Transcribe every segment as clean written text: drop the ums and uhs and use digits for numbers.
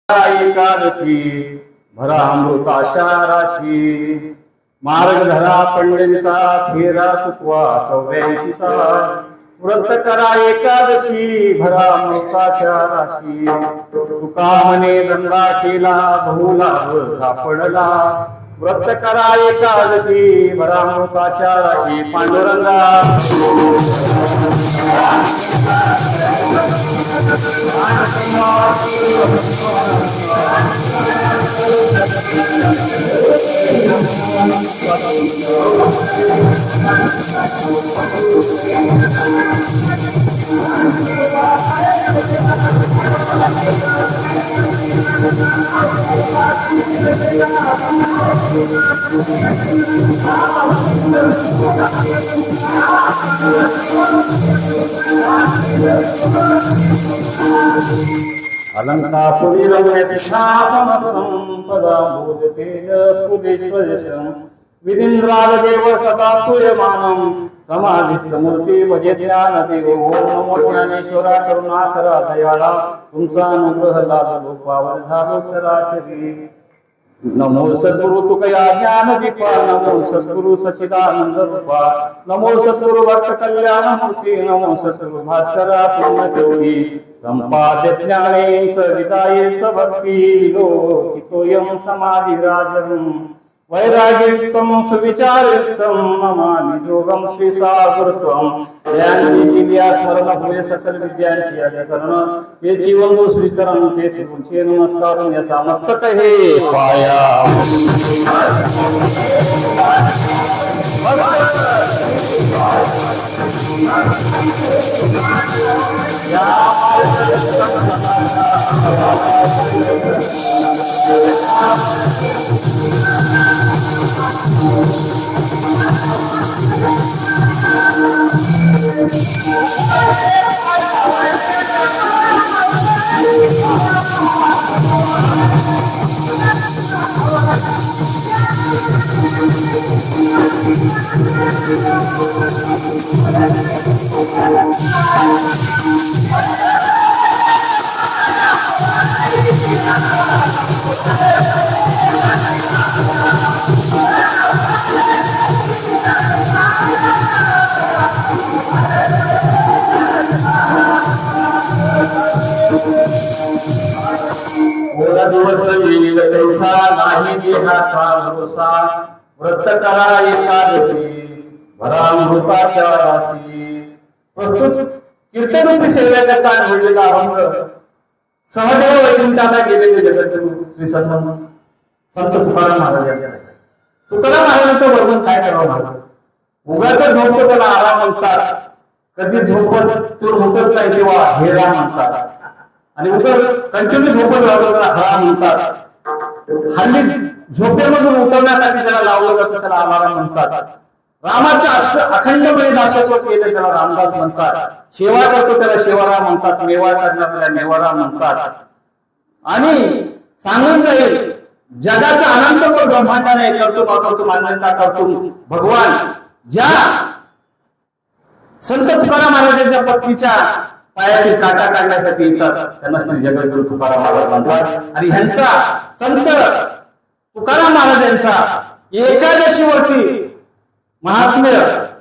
एकादशी भरा अमृताच्या राशी मार्ग धरा पंढरीचा फेरा चुकवा 84चा व्रत करा एकादशी भरा अमृताच्या राशी तुका म्हणे दंगा केला बहुला सापडला व्रत करा एकादशी भरा अमृताच्या राशी पांडुरंगा अलंकापुरी विधिंद्रादेव ससातुयमानं समाधिस्थमूर्ती भजे ज्ञानदेव ओम नमो ज्ञानेश्वरा करुणाकरा दयाळा तुमचा अनुग्रह लाभो पावन झालो चराचरी नमो सद्गुरु तुकया ज्ञान दीपा नमो सद्गुरु सचिदानंद रूपा नमो सद्गुरु भक्त कल्याण मूर्ती नमो सद्गुरु भास्करा पूर्ण केवढी संपाद्य ज्ञानेच विदायेच भक्ती विलोकितोयम समाधिराजम् वैराग्ययुक्तम सुविचारयुक्तम नमामि योगम श्री सागुरुत्वम ज्ञानची जिज्ञासा स्मरण होय सकल विद्यांची अधिकरण हे जीवन श्री चरण ते श्री नमस्कार याचा मस्तक हे पाया नाही देहाचा भरोसा व्रत करा एकादशी भरा अमृताच्या राशी प्रस्तुत कीर्तनरूपी सेवेकरता निवडलेला अभंग सहदेव वैकुंठाला गेलेले जगद्गुरु श्री संत तुकाराम महाराज यांचा तुकाराम महाराजांचं वर्णन काय करावं महाराज उगाच झोपतो त्याला आराम म्हणतात कधी झोपत तो झोपत नाही तेव्हा हेरा म्हणतात आणि उगाच कंटिन्यू झोपत राहतो त्याला हरा म्हणतात हल्ली झोपेमधून उतरण्यासाठी त्याला लावलं जातं त्याला आलाराम म्हणतात रामाच्या अखंडपणे दासत्व केलं त्याला रामदास म्हणतात सेवा करतो त्याला शेवाराम म्हणतात मेवा करणार त्याला नेवाराम म्हणतात आणि सांगून जाईल जगाचा अनंत ब्रह्मांडाने करतो मान्यता करतो भगवान ज्या संत तुकाराम महाराजांच्या पत्नीच्या पायातील काटा काढण्यासाठी येतात त्यांना श्री जगद्गुरु तुकाराम महाराज म्हणतात आणि ह्यांचा संत तुकाराम महाराजांचा एकादशीवरती महात्म्य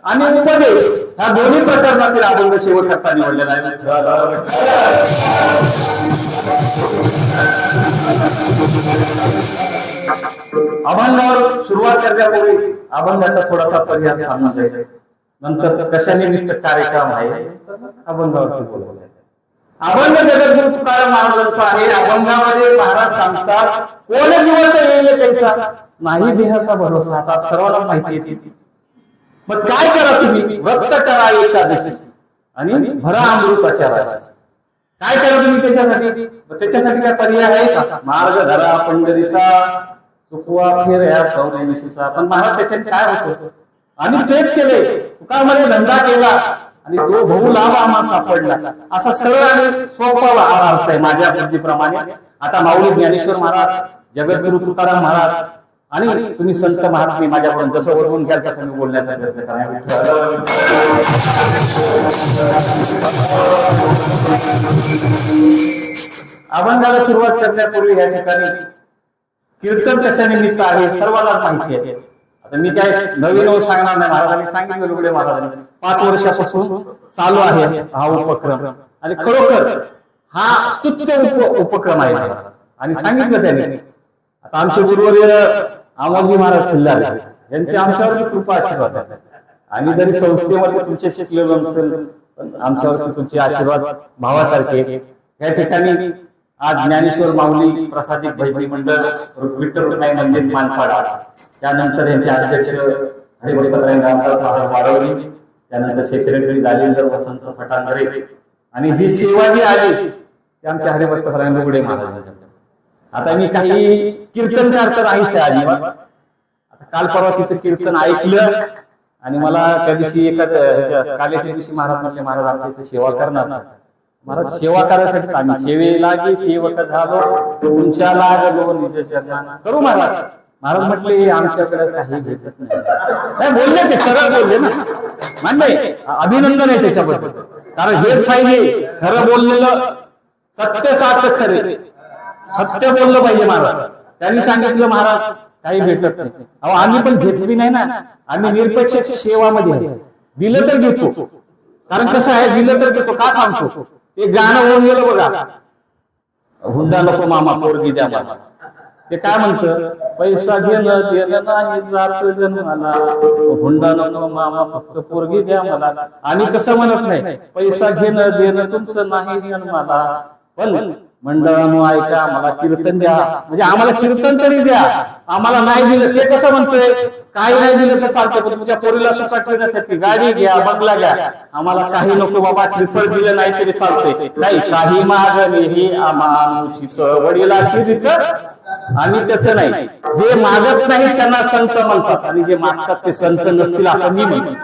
आणि उपदेश ह्या दोन्ही प्रकरणातील अभंग शेवट करता निवडलेला आहे अभंगावर सुरुवात करण्यापूर्वी अभंगाचा थोडासा पर्याय सांगणार आहे नंतर कशाने निमित्त कार्यक्रम आहे अभंगावरती बोलायचं अभंग जगद्गुरु तुकाराम महाराजांचा आहे अभंगामध्ये महाराज सांगतात कोण दिवस येईल कैसा नाही देहाचा भरोसा आता सर्वांना माहिती येते मग काय करा तुम्ही व्रत करा एकादशी आणि भरा अमृताच्या राशी काय करा तुम्ही त्याच्यासाठी काय पर्याय आहे का मार्ग धरा पंढरीचा चुकवा फेऱ्या 84चा पण महाराज त्याच्यात काय होतं आणि तेच केले तुका मध्ये धंदा केला आणि तो बहु लाभ आम्हाला सापडला असा सरळ आणि सोपा अर्थ आहे माझ्या बुद्धीप्रमाणे आता माऊली ज्ञानेश्वर महाराज जगद्गुरु तुकाराम महाराज आणि तुम्ही संत महात्मे माझ्याकडून जसं ओळखून घ्याल तसं मी बोलण्याचा प्रयत्न करा अभंगाला सुरुवात करण्यापूर्वी या ठिकाणी कीर्तन कशा निमित्त आहे सर्वांना माहिती आहे. आता मी काय नवीन सांगणार नाही. महाराजांनी सांगितलं लुगडे महाराजांनी 5 वर्षापासून चालू आहे हा उपक्रम आणि खरोखर हा स्तुत्य उपक्रम आहे आणि सांगितलं त्यांनी. आता आमचे गुरुवर्य अमोलजी महाराज खिल्लार यांची आमच्यावरती कृपा आशीर्वाद आहे. आम्ही जरी संस्थेमध्ये तुमचे शिकलेलो नसेल पण आमच्यावरती तुमचे आशीर्वाद भावासारखे. या ठिकाणी आज ज्ञानेश्वर माऊली प्रसादिक भैरी मंडळ विठ्ठल रुक्माई मंदिर मानपाडा, त्यानंतर यांचे अध्यक्ष हरिभक्तराय रामदास महाराज वाडवली, त्यानंतर सेक्रेटरी जालिंदर वसंत फटांदरे आणि ही सेवा जी आली ती आमच्या हरिभक्तराय लुगडे महाराज. आता मी काही कीर्तनकार तर आहेच अजिबात. आता काल परवा तिथे कीर्तन ऐकलं आणि मला त्या दिवशी एका काल्याच्या दिवशी महाराज म्हटले महाराज आमच्या इथे सेवा करणार. महाराज सेवा करायसाठी आम्ही सेवेला की सेवक झालो तुमच्या लागलो निज चरणांना करू महाराज. महाराज म्हटले आमच्याकडे काही भेटत नाही बोलले ते सरळ बोलले ना. म्हणजे अभिनंदन आहे त्याच्याबद्दल. कारण हेच पाहिजे खरं बोललेलं सत्य साच खरे सत्य बोललं पाहिजे. महाराज त्यांनी सांगितलं महाराज काही भेटत नाही. अहो आम्ही पण घेतली नाही ना. आम्ही निरपेक्ष सेवामध्ये दिलं तर घेतो. कारण कसं आहे दिलं तर घेतो का सांगतो. ते गाणं होऊन गेलं बघा, हुंडा नको मामा पोरगी द्या मला. ते काय म्हणतं, पैसा घेणं देणं नाही जात जन्माला, हुंडा नको मामा फक्त पोरगी द्या मला. आणि कसं म्हणत नाही, पैसा घेणं देणं तुमचं नाही जन्माला, पण मंडळानं ऐका मला कीर्तन द्या. म्हणजे आम्हाला कीर्तन तरी द्या. आम्हाला नाही दिलं ते कसं म्हणतोय, काही नाही दिलं तर चालतं पण तुमच्या पोरीला सुसाट करण्यासाठी गाडी घ्या बंगला घ्या. आम्हाला काही नको बाबा, श्रीफळ दिलं नाही तरी चालतंय. नाही काही मागणे हे आमानुचित वडिलांची रीत. आम्ही त्याचं नाही. जे मागत नाही त्यांना संत म्हणतात आणि जे मागतात ते संत नसतील असं मी म्हणतो.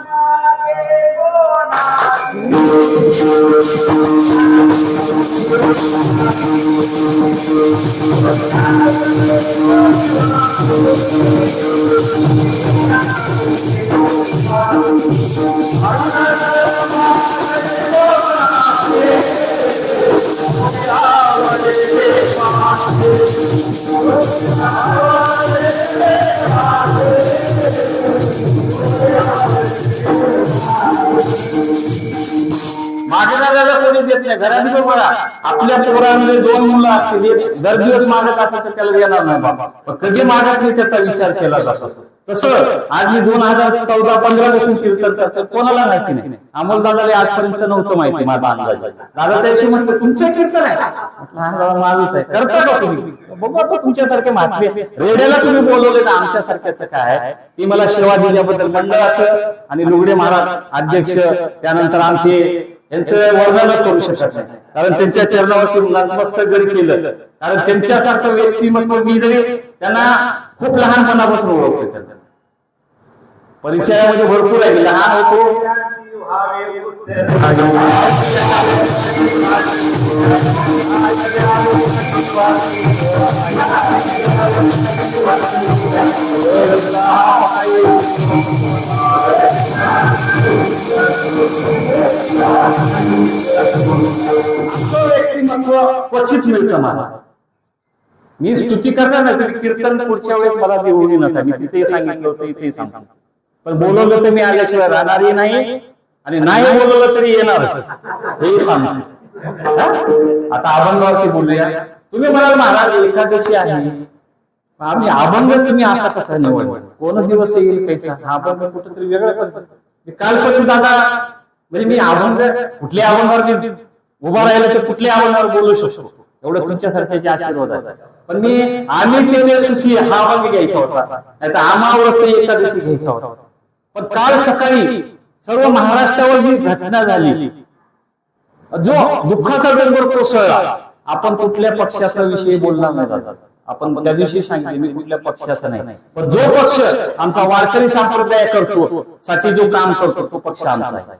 मागणाऱ्याला कोणी देत नाही. घरात बघा आपल्या पोरांमध्ये 2 मुलं असतील, दर दिवस मागत असायचं त्याला देणार नाही बाबा. कधी मागत नाही त्याचा विचार केला जातो. तसं आज मी 2014-15 पासून कीर्तन करतो. कोणाला माहिती नाही. अमोल दादाला आजपर्यंत नव्हतं माहिती माझा अंदाज. दादा त्याशी म्हणतो तुमचं कीर्तन आहे, माझंच आहे, करता का तुम्ही. बघू आता तुमच्यासारखे महात्मे रेड्याला तुम्ही बोलवले ना, आमच्यासारख्याचं काय आहे. ती मला सेवा दिल्याबद्दल मंडळाचं आणि लुगडे महाराज अध्यक्ष, त्यानंतर आमचे यांचं वर्णन करू शकत नाही. कारण त्यांच्या चरणावरती नतमस्तक जरी केलं, कारण त्यांच्यासारखं व्यक्तिमत्व मी जरी त्यांना खूप लहानपणापासून ओळखतो. त्यांना परिचयामध्ये भरपूर आहे. लहान होतो व्यक्तिमत्व क्वचित मिळतं मला. मी स्तुती करणार नाही. कीर्तन पुढच्या वेळेस मला देऊ नका. मी तिथे सांगितलं होतं इथे सांगतो. पण बोलवलं तर मी आल्याशिवाय राहणारही नाही आणि नाही बोलवलं तरी येणारच हे सांगतो. आता अभंगावरती बोलूया. तुम्ही म्हणाल महाराज एकादशी आहे, आम्ही अभंग तुम्ही असा कसा निवड, कोण दिवस येईल कैसा, हा अभंग कुठेतरी वेगळा करतो. कालपर्यंत दादा म्हणजे मी अभंग कुठल्या अभंगावर उभा राहिलं तर कुठल्या अभंगावर बोलू शकतो, एवढं तुमच्यासारख्याचे आशीर्वाद आहे. पण मी आम्ही केले सुखी हा अभंग घ्यायचा होता, नाही तर आम्हावरती एकादशी घ्यायचा होता. पण काल सकाळी सर्व महाराष्ट्रावर जी घटना झाली, जो दुःखाचा डोंगर कोसळला, आपण कुठल्या पक्षाचा विषयी बोलणार नाही जातात. आपण त्या दिवशी सांगितले मी कुठल्या पक्षाचा नाही, पण जो पक्ष आमचा वारकरी संप्रदाय करतो साठी जो काम करतो तो पक्ष आमचा आहे.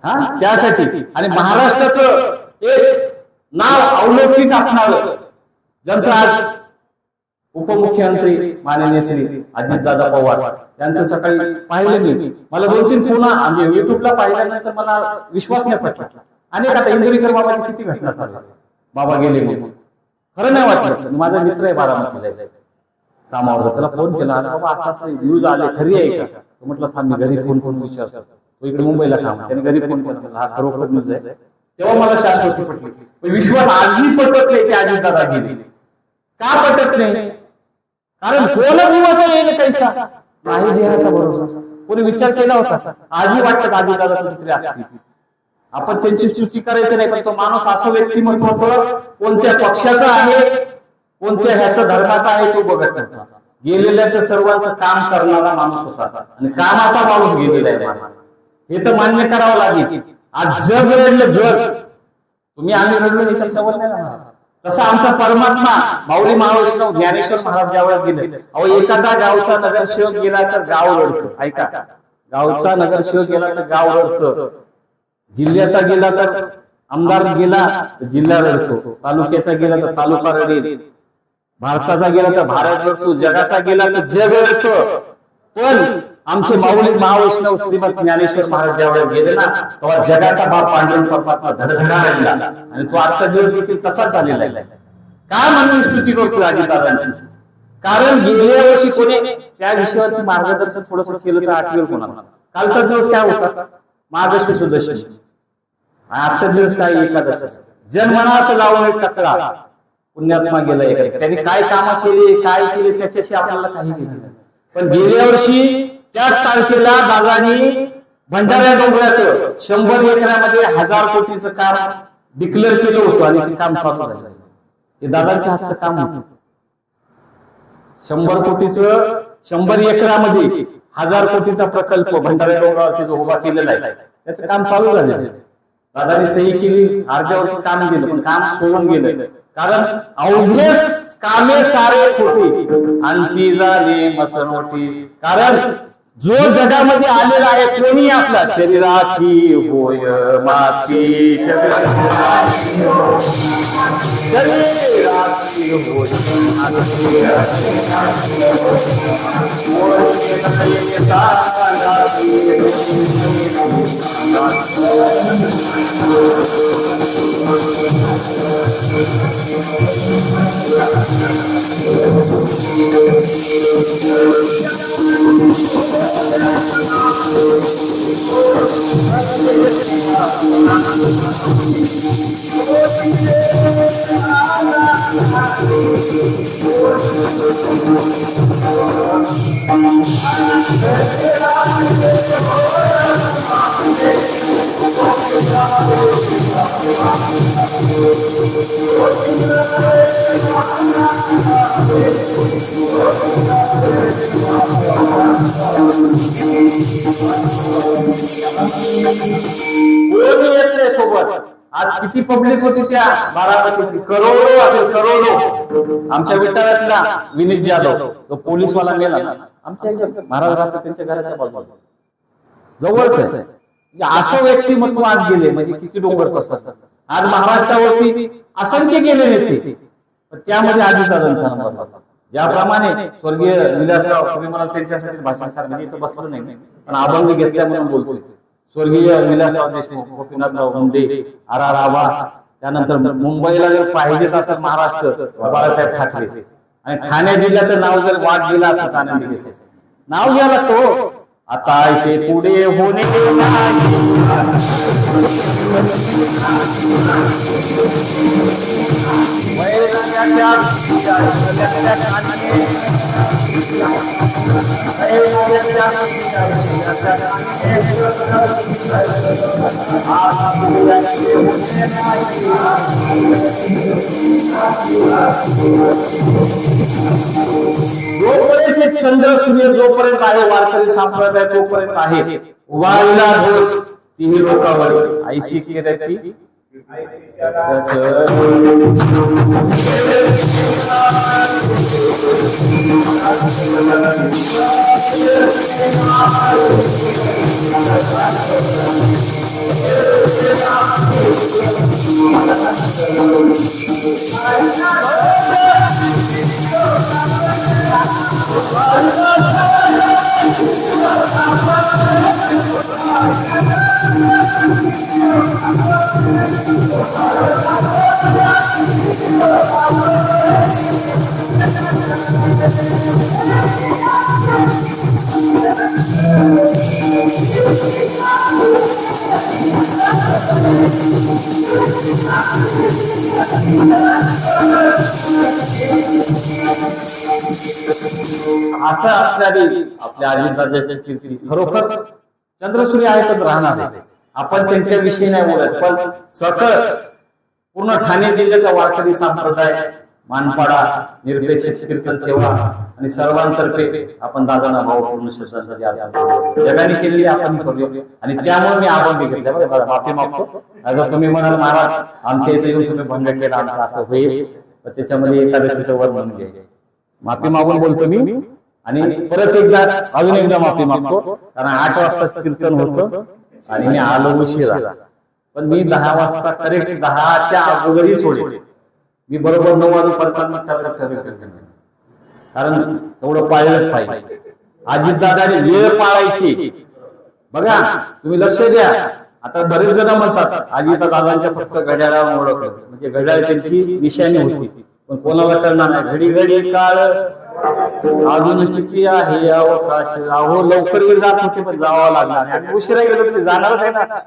हा त्यासाठी आणि महाराष्ट्राचं एक नाव अवलौकिक असणार, ज्यांचं आज उपमुख्यमंत्री माननीय श्री अजितदादा पवार यांचं सकाळी पाहिलं मी. मला 2-3 फोन म्हणजे युट्यूबला पाहिल्यानंतर मला विश्वास नाही पटला. अनेक आता इंदुरीकर बाबाची किती घटना झाल्या, बाबा गेले म्हणून. खरं नाही वाटलं. माझा मित्र आहे बारामतीला कामावर, त्याला फोन केला, बाबा असं असं न्यूज आले, खरी आहे का? म्हटलं थांब मी घरी फोन विचारतो. तो इकडे मुंबईला काम, त्याने घरी फोन केला, हा खरोखर न्यूज आहे. तेव्हा मला शाश्वती पटली. पण विश्वास आजही पटत नाही की अजितदादा गेले. का पटत नाही? कारण कोण दिवस येईल कैसा नाही देहाचा भरोसा. कोणी विचार केला होता? आजही वाटतं अजितदादा कुठेतरी असतील. आपण त्यांची स्तुती करायचं नाही, पण तो माणूस असं व्यक्तिमत्व कोणत्या पक्षाचा आहे, कोणत्या ह्याचा धर्माचा आहे तो बघत नव्हता. गेलेल्या तर सर्वांचं काम करणारा माणूस होता आणि कामाचा माणूस गेलेला आहे. हे तर मान्य करावं लागेल. आज जग रडलं, जग. तुम्ही आम्ही रडलो याच्यात सवाल नाही ना. तसा आमचा परमात्मा माऊली महावैष्णव ज्ञानेश्वर महाराज ज्यावेळेस गेले, अहो एखादा गावचा नगरसेवक गेला तर गाव रडतं. ऐका, गावचा नगरसेवक गेला तर गाव रडतं. जिल्ह्याचा गेला तर आमदार गेला तर जिल्हा रडतो, तालुक्याचा गेला तर तालुका रडेल, भारताचा गेला तर भारत रडतो, जगाचा गेला तर जग रडतं. पण आमचे माऊली महावैष्णव श्रीमंत ज्ञानेश्वर महाराज ज्यावेळेस गेले ना, तेव्हा जगाचा बाप पांडुरंग परमात्मा धडधडा रडला. आणि तो आजचा दिवस देखील तसाच झालेला आहे. का म्हणून स्तुती करतो अजितदादांची? कारण गेल्या वर्षी कोणी त्या विषयावरती मार्गदर्शन थोडंसं केलं तर आठवेल कोणाला. कालचा दिवस काय होता? मार्गशीर्ष दशमी. आजचा दिवस काय? एकादशी. जन्मना असं लावून टकरा पुण्यात्मा गेला एका. त्यांनी काय कामं केली, काय केले त्याच्याशी आपल्याला काही घेणं नाही. पण गेल्या वर्षी त्याच तारखेला दादांनी भंडाऱ्या डोंगराचं 100 एकरामध्ये 1000 कोटीचं काम डिक्लेअर केलं होतं आणि ते काम चालू झालं. हे दादांच्या हातचं काम होतं. 100 कोटीचं 100 एकरामध्ये 1000 कोटीचा प्रकल्प भंडाऱ्या डोंगरावरती जो उभा केलेला आहे त्याचं काम चालू झालं. दादांनी सही केली, अर्ध्यावरती काम गेलं, पण काम सोडून गेलं. कारण अवघेच कामे सारे खोटी आणि ती झाली मसनोटी. कारण जो जगामध्ये आलेला आहे कोणी आपला शरीराची होय माती, शरीराची होय सोबत. आज किती पब्लिक होती त्या बारामतीत? करोडो असेल, करोडो. आमच्या विटाळ्यातला विनीत जाधव तो पोलीसवाला गेला ना, आमच्या महाराज राहतात त्यांच्या घराच्या बाजूला जवळच आहे. असं व्यक्तिमत्व आज गेले म्हणजे किती डोंगर कसं. आज महाराष्ट्रावरती असंख्य गेले नेते, त्यामध्ये अजितदादांचा नंबर होता. ज्याप्रमाणे स्वर्गीय विलासराव तुम्ही म्हणाल त्यांच्यासाठी भाषण म्हणजे इथं बसलो नाही, पण अभंग घेतल्या म्हणून बोलतोय. स्वर्गीय विलासराव देशमुख, गोपीनाथराव मुंडे, आर.आर. आबा, त्यानंतर मुंबईला जर पाहिजेत असं महाराष्ट्र बाळासाहेब ठाकरे, आणि ठाणे जिल्ह्याचं नाव जर वाट गेला असं आनंदी घेसायचं नाव घ्यायला तो आता ऐसे पुढे होणे जोपर्यंत चंद्र सूर्य जोपर्यंत आहे, वारकरी संप्रदाय तोपर्यंत आहे. वाळीला ढोल तिन्ही लोकांवर ऐशी केरती असं असणारी आपल्या अजितदादाची कीर्ती खरोखर चंद्रसूर्य आहेतच राहणार आहे. आपण त्यांच्याविषयी नाही बोलत, पण सकळ पूर्ण ठाणे जिल्ह्याचा वारकरी संप्रदाय, मानपाडा, निरपेक्ष कीर्तन सेवा आणि सर्वांतर्फे आपण दादांना भावपूर्ण श्रद्धांजली अर्पण जगाने केलेली आपण करूया. आणि त्यामुळे मी अभंग घेतला बरं दादा, माफी मागतो. अगर तुम्ही म्हणाल महाराज आमच्या इथे येऊन तुम्ही भंग केला आमचा असं होईल, तर त्याच्यामध्ये एकादशीचं वर्णन घ्या. माफी मागून बोलतो मी. आणि परत एकदा अजून एकदा माफी मागतो, कारण 8 वाजता कीर्तन होतं आणि मी आलो उशिरा. पण मी 10 वाजता करेक्ट 10च्या अगोदरही सोडेल. मी बरोबर 9 वाजून 55 ठरवलं, कारण तेवढं पाळलंच पाहिजे. अजितदादाने वेळ पाळायची. बघा तुम्ही लक्ष द्या. आता बरेच जण म्हणतात अजितदादांच्या फक्त घड्याळावर ओळखलं, म्हणजे घड्याळ त्यांची निशाणी होती, पण कोणाला कळणार नाही. घडी घडी काळ अजून किती आहे अवकाश, अहो लवकर वेळ जात होते पण जावं लागणार. उशिरा गेलो तरी जाणारच आहे ना.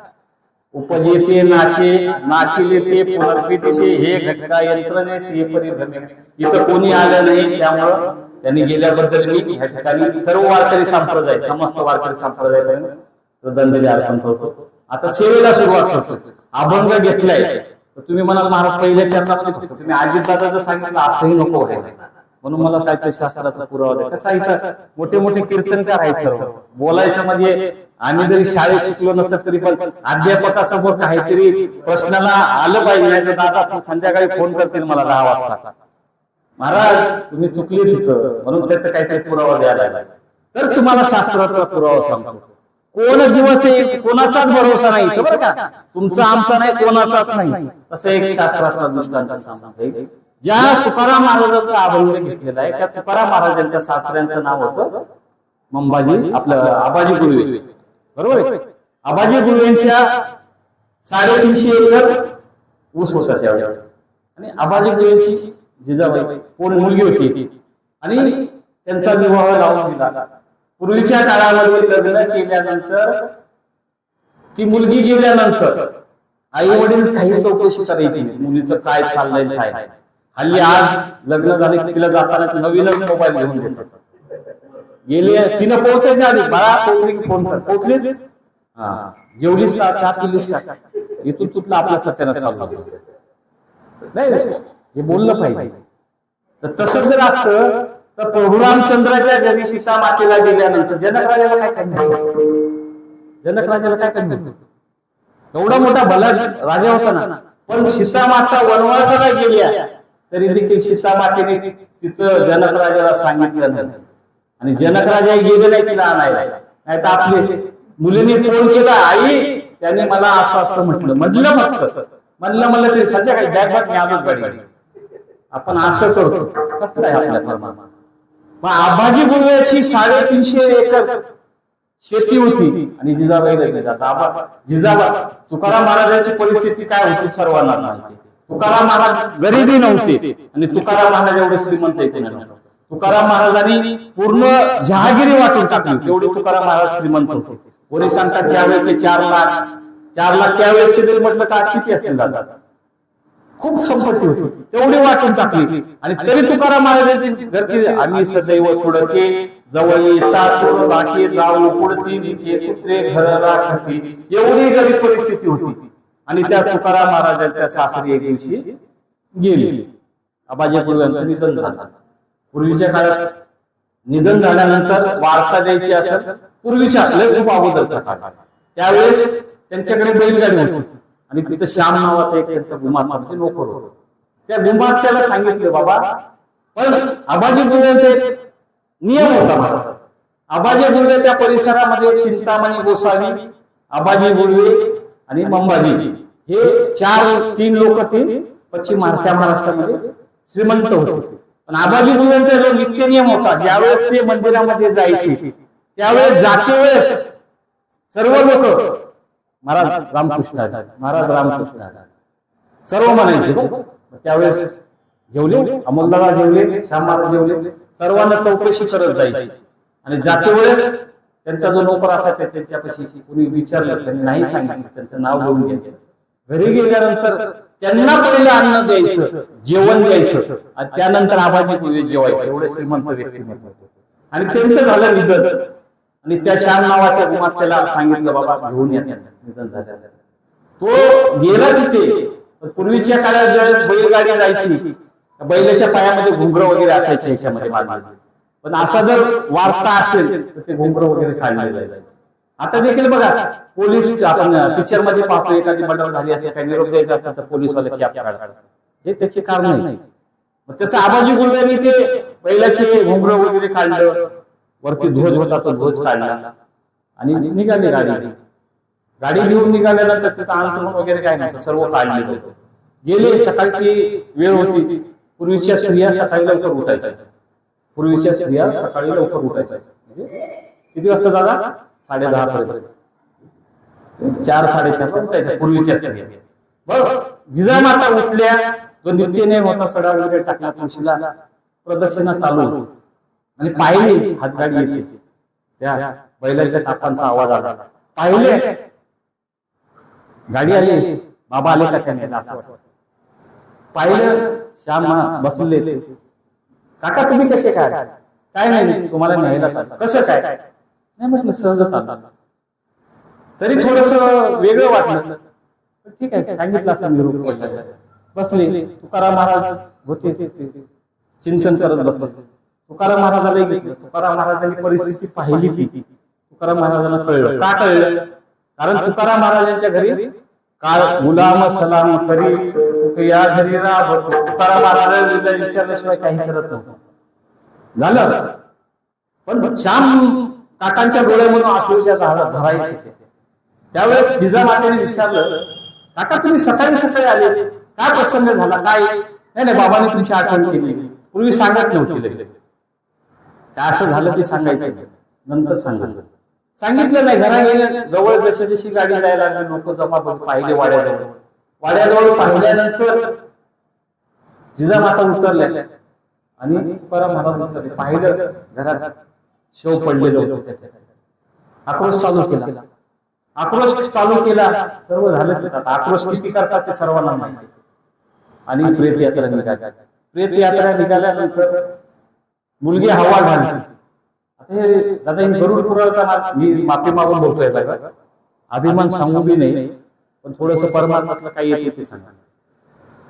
उपजेते नाशे नाशिले ते पुनर्पितिशे हे घटका यंत्रणेस हे परिभ्रमे. इथं कोणी आलं नाही, त्यामुळं त्यांनी गेल्याबद्दल मी या ठिकाणी सर्व वारकरी संप्रदाय, समस्त वारकरी संप्रदाय श्रद्धांजली अर्पण करतो. आता सेवेला सुरुवात करतो. अभंग घेतलाय तर तुम्ही म्हणाल महाराज पहिल्या चरणामध्ये फक्त तुम्ही अजितदादाचं सांगितलं असंही नको आहे, म्हणून मला काहीतरी शास्त्राचा पुरावा द्या. कसं इथं मोठे मोठे कीर्तनकार आहेत, सर्व बोलायचं म्हणजे आम्ही जरी शाळेत शिकलो नसलं तरी पण अध्यापकासमोर काहीतरी प्रश्नाला आलं पाहिजे. दादा संध्याकाळी फोन करतील मला 10 वाजता, महाराज तुम्ही चुकले तिथं, म्हणून त्याचा काहीतरी पुरावा द्यायला लागला. तर तुम्हाला शास्त्राचा पुरावा सांगतो. कोण दिवस येईल कोणाचाच भरोसा नाही बरं का, तुमचा आमचा नाही, कोणाचाच नाही. तसं एक शास्त्राचा दृष्टांत सांगतो. ज्या तुकाराम महाराजांचा अभंग घेतलेला आहे, त्या तुकाराम महाराजांच्या सासऱ्यांचं नाव होतं मंबाजी, आपलं आबाजी गुरुवे, बरोबर आहे. आबाजी गुरुवेंच्या 350 एकर ऊस होता त्यावेळेला. आणि आबाजी गुरुवेंची जिजाबाई कोण मुलगी होती, आणि त्यांचा विवाह लावून दिला. पूर्वीच्या काळामध्ये लग्न केल्यानंतर ती मुलगी गेल्यानंतर आई वडील काही चौकशी करायची मुलीचं काय चाललंय काय. हल्ली आज लग्न झाले की तिला जाताना नवीनच मोबाईल घेऊन देतात. गेले तिनं पोहोचायच्या आधी बाळा फोन कर, पोहोचलीस, हा जेवलीस का, चहा पिलीस का, इथून तुटलं आपल्या सत्यानाच चालू नाही. हे बोललं पाहिजे. तर तसं जर असतं तर प्रभू रामचंद्राच्या घरी सीता मातेला गेल्यानंतर जनक राजाला काय करणार, जनक राजाला काय करणार. एवढा मोठा भला राजा होता ना, पण सीता माता वनवासाला गेल्या तरी देखील सीता मातेने तिथं जनक राजाला सांगितलं नाही. आणि जनक राजा गेले नाही तिला आणायला. नाही तर आपले मुलीने फोन केला, आई त्याने मला असं असं म्हटलं म्हणलं ते संध्याकाळी बॅग मी आलोच गाडी. आपण असं करतो कसं काय आपल्या धर्मात. मग आबाजी गुरुवेची 350 एकर शेती होती आणि जिजाबाईला गेला. जिजाबा तुकाराम महाराजांची परिस्थिती काय होती सर्वांना माहिती. तुकाराम महाराज गरिबी नव्हते आणि तुकाराम महाराज एवढे श्रीमंत येते नव्हते. तुकाराम महाराजांनी पूर्ण जहागिरी वाटून टाकली, तेवढे तुकाराम महाराज श्रीमंत होते. कोणी सांगतात त्यावेळेचे 4 लाख त्यावेळेचे जर म्हटलं तर आज किती असतील दादा, खूप संपत्ती होती, तेवढी वाटून टाकली. आणि तरी तुकाराम महाराजांची घरची आम्ही सदैव सोडके जवळ येतात बाकी जाऊ पुढती निघे कुत्रे घर राखती, एवढी गरीब परिस्थिती होती. आणि त्या तुकाराम महाराजांच्या सासरी एक दिवशी गेली. आबाजी गुरुवांचं निधन झालं. पूर्वीच्या काळात निधन झाल्यानंतर वार्ता द्यायची असेल, पूर्वीच्या असल्या खूप अगोदरचा काळ, त्यावेळेस त्यांच्याकडे बैलगाडी होती. आणि तिथं श्याम नावाचा एक त्यांचा गुमास्ता म्हणजे नोकर होता. त्या गुमास्त्याला सांगितलं बाबा, पण आबाजी गुरुवांचा एक नियम होता महाराज. आबाजी गुरुवे त्या परिसरामध्ये चिंतामणी गोसावी, आबाजी गुरुवे आणि मंबाजी हे 3 लोक ते पश्चिम महाराष्ट्रामध्ये श्रीमंत होते. पण आबाजी गुरुवांचा जो नित्य नियम होता, ज्यावेळेस ते मंदिरामध्ये जायचे त्यावेळेस जाते वेळेस सर्व लोक महाराज रामकृष्ण महाराज रामकृष्ण सर्व म्हणायचे. त्यावेळेस जेवले, अमोलदादा जेवले, श्याम महाराज जेवले, सर्वांना चौकशी करत जायची. आणि जाते वेळेस त्यांचा जो नोकर असायचा त्याच्यापाशी कोणी विचारलं त्यांनी नाही सांगितलं, त्यांचं नाव घेऊन घ्यायचं. घरी गेल्यानंतर त्यांना पहिलं अन्न द्यायचं, जेवण द्यायचं आणि त्यानंतर आबाजी पूर्वी जेवायचं. एवढे श्रीमंत व्यक्तिमत्व. आणि त्यांचं झालं निधन. आणि त्या श्याम नावाच्या गुमात्याला सांगितलं बाबा घेऊन या, निधन झालं. तो गेला तिथे. पूर्वीच्या काळात ज्यावेळेस बैलगाडी जायची, बैलाच्या पायामध्ये घुंगर वगैरे असायचे ह्याच्यामध्ये बांधले. पण असा जर वार्ता असेल तर ते घुंगर वगैरे काढले जायचे. आता देखील बघा पोलीस, आपण पिक्चर मध्ये पाहतो, एखादी मर्डर झाली असेल, काही निरोप द्यायचा असेल तर पोलीसवाले कॅप काढतात. हे त्याचे कारण नाही. मग तसं आबाजी गुरुवारी ते बैलाचे घुंगर वगैरे काढलं, वरती ध्वज होता तो ध्वज काढला आणि निघाली गाडी. गाडी घेऊन निघाल्यानंतर तिथं अंतरण वगैरे काय नव्हतं, सर्व काढले होते. गेले. सकाळची वेळ होती. पूर्वीच्या स्त्रिया सकाळी लवकर उठायच्या. पूर्वीच्या स्त्रिया सकाळी लवकर उठायच्या. किती वाजता दादा? 10:30 पर्यंत. 4-4:30 उठायच्या पूर्वीच्या स्त्रिया. बरं, जिजामाता उठल्या, जो नित्यनेम होता सडा वगैरे टाकला तुळशीला, प्रदक्षिणा चालू आणि पाहिली हातगाडी येते. त्या बैलाच्या टापांचा आवाज आला. पाहिले गाडी आली, बाबा आले का त्याने असं पाहिलं. श्याम बसले. काका तुम्ही कसे काय? काय नाही, तुम्हाला न्यायला कसं काय? नाही म्हटलं सहज चाललं. तरी थोडस वेगळं वाटलं. ठीक आहे, सांगितलं असं निरोप पडला. बसले. तुकाराम महाराज होते, चिंतन करत बसले. तुकाराम महाराजाला घेतलं. तुकाराम महाराजांनी परिस्थिती पाहिली की तुकाराम महाराजांना कळलं. का कळलं? कारण तुकाराम महाराजांच्या घरी काळ गुलाम सलाम करी या घरी राहतो. तुकाराम महाराजांना विचारल्याशिवाय काही करत नव्हतं. झालं. पण श्याम काकांच्या डोळ्यामधून आशूच्या धारा येत होत्या. त्यावेळेस जिजामातेने विचारलं, काका तुम्ही सकाळी सकाळी आले, काय प्रसंग झाला? काय? नाही बाबांनी तुमची आठवण केली, पूर्वी सांगत नव्हती. काय असं झालं ते सांगायचं, नंतर सांगायचं. सांगितलं नाही. घरा गेल्या जवळ जशी जशी गाडी जायला लागली, लोक जमा पाहिले वाड्याजवळ. वाड्याजवळ पाहिल्यानंतर जिजामाता उतरल्या आणि तुकाराम महाराज उतरले. पाहिलं घरात शव पडलेलं होतं. आक्रोश चालू केला. आक्रोश चालू केला. सर्व झालं. आक्रोश किती करतात ते सर्वांना माहिती. आणि प्रेत यात्रा निघाल्या. प्रेत यात्रा निघाल्यानंतर मुलगी हवा घालली. दादा ही गरुड पुराणाचा मी माफी मागून बोलतोय. अभिमान सांगू बी नाही, पण थोडस परमात्मातलं काही येते ते सांगा.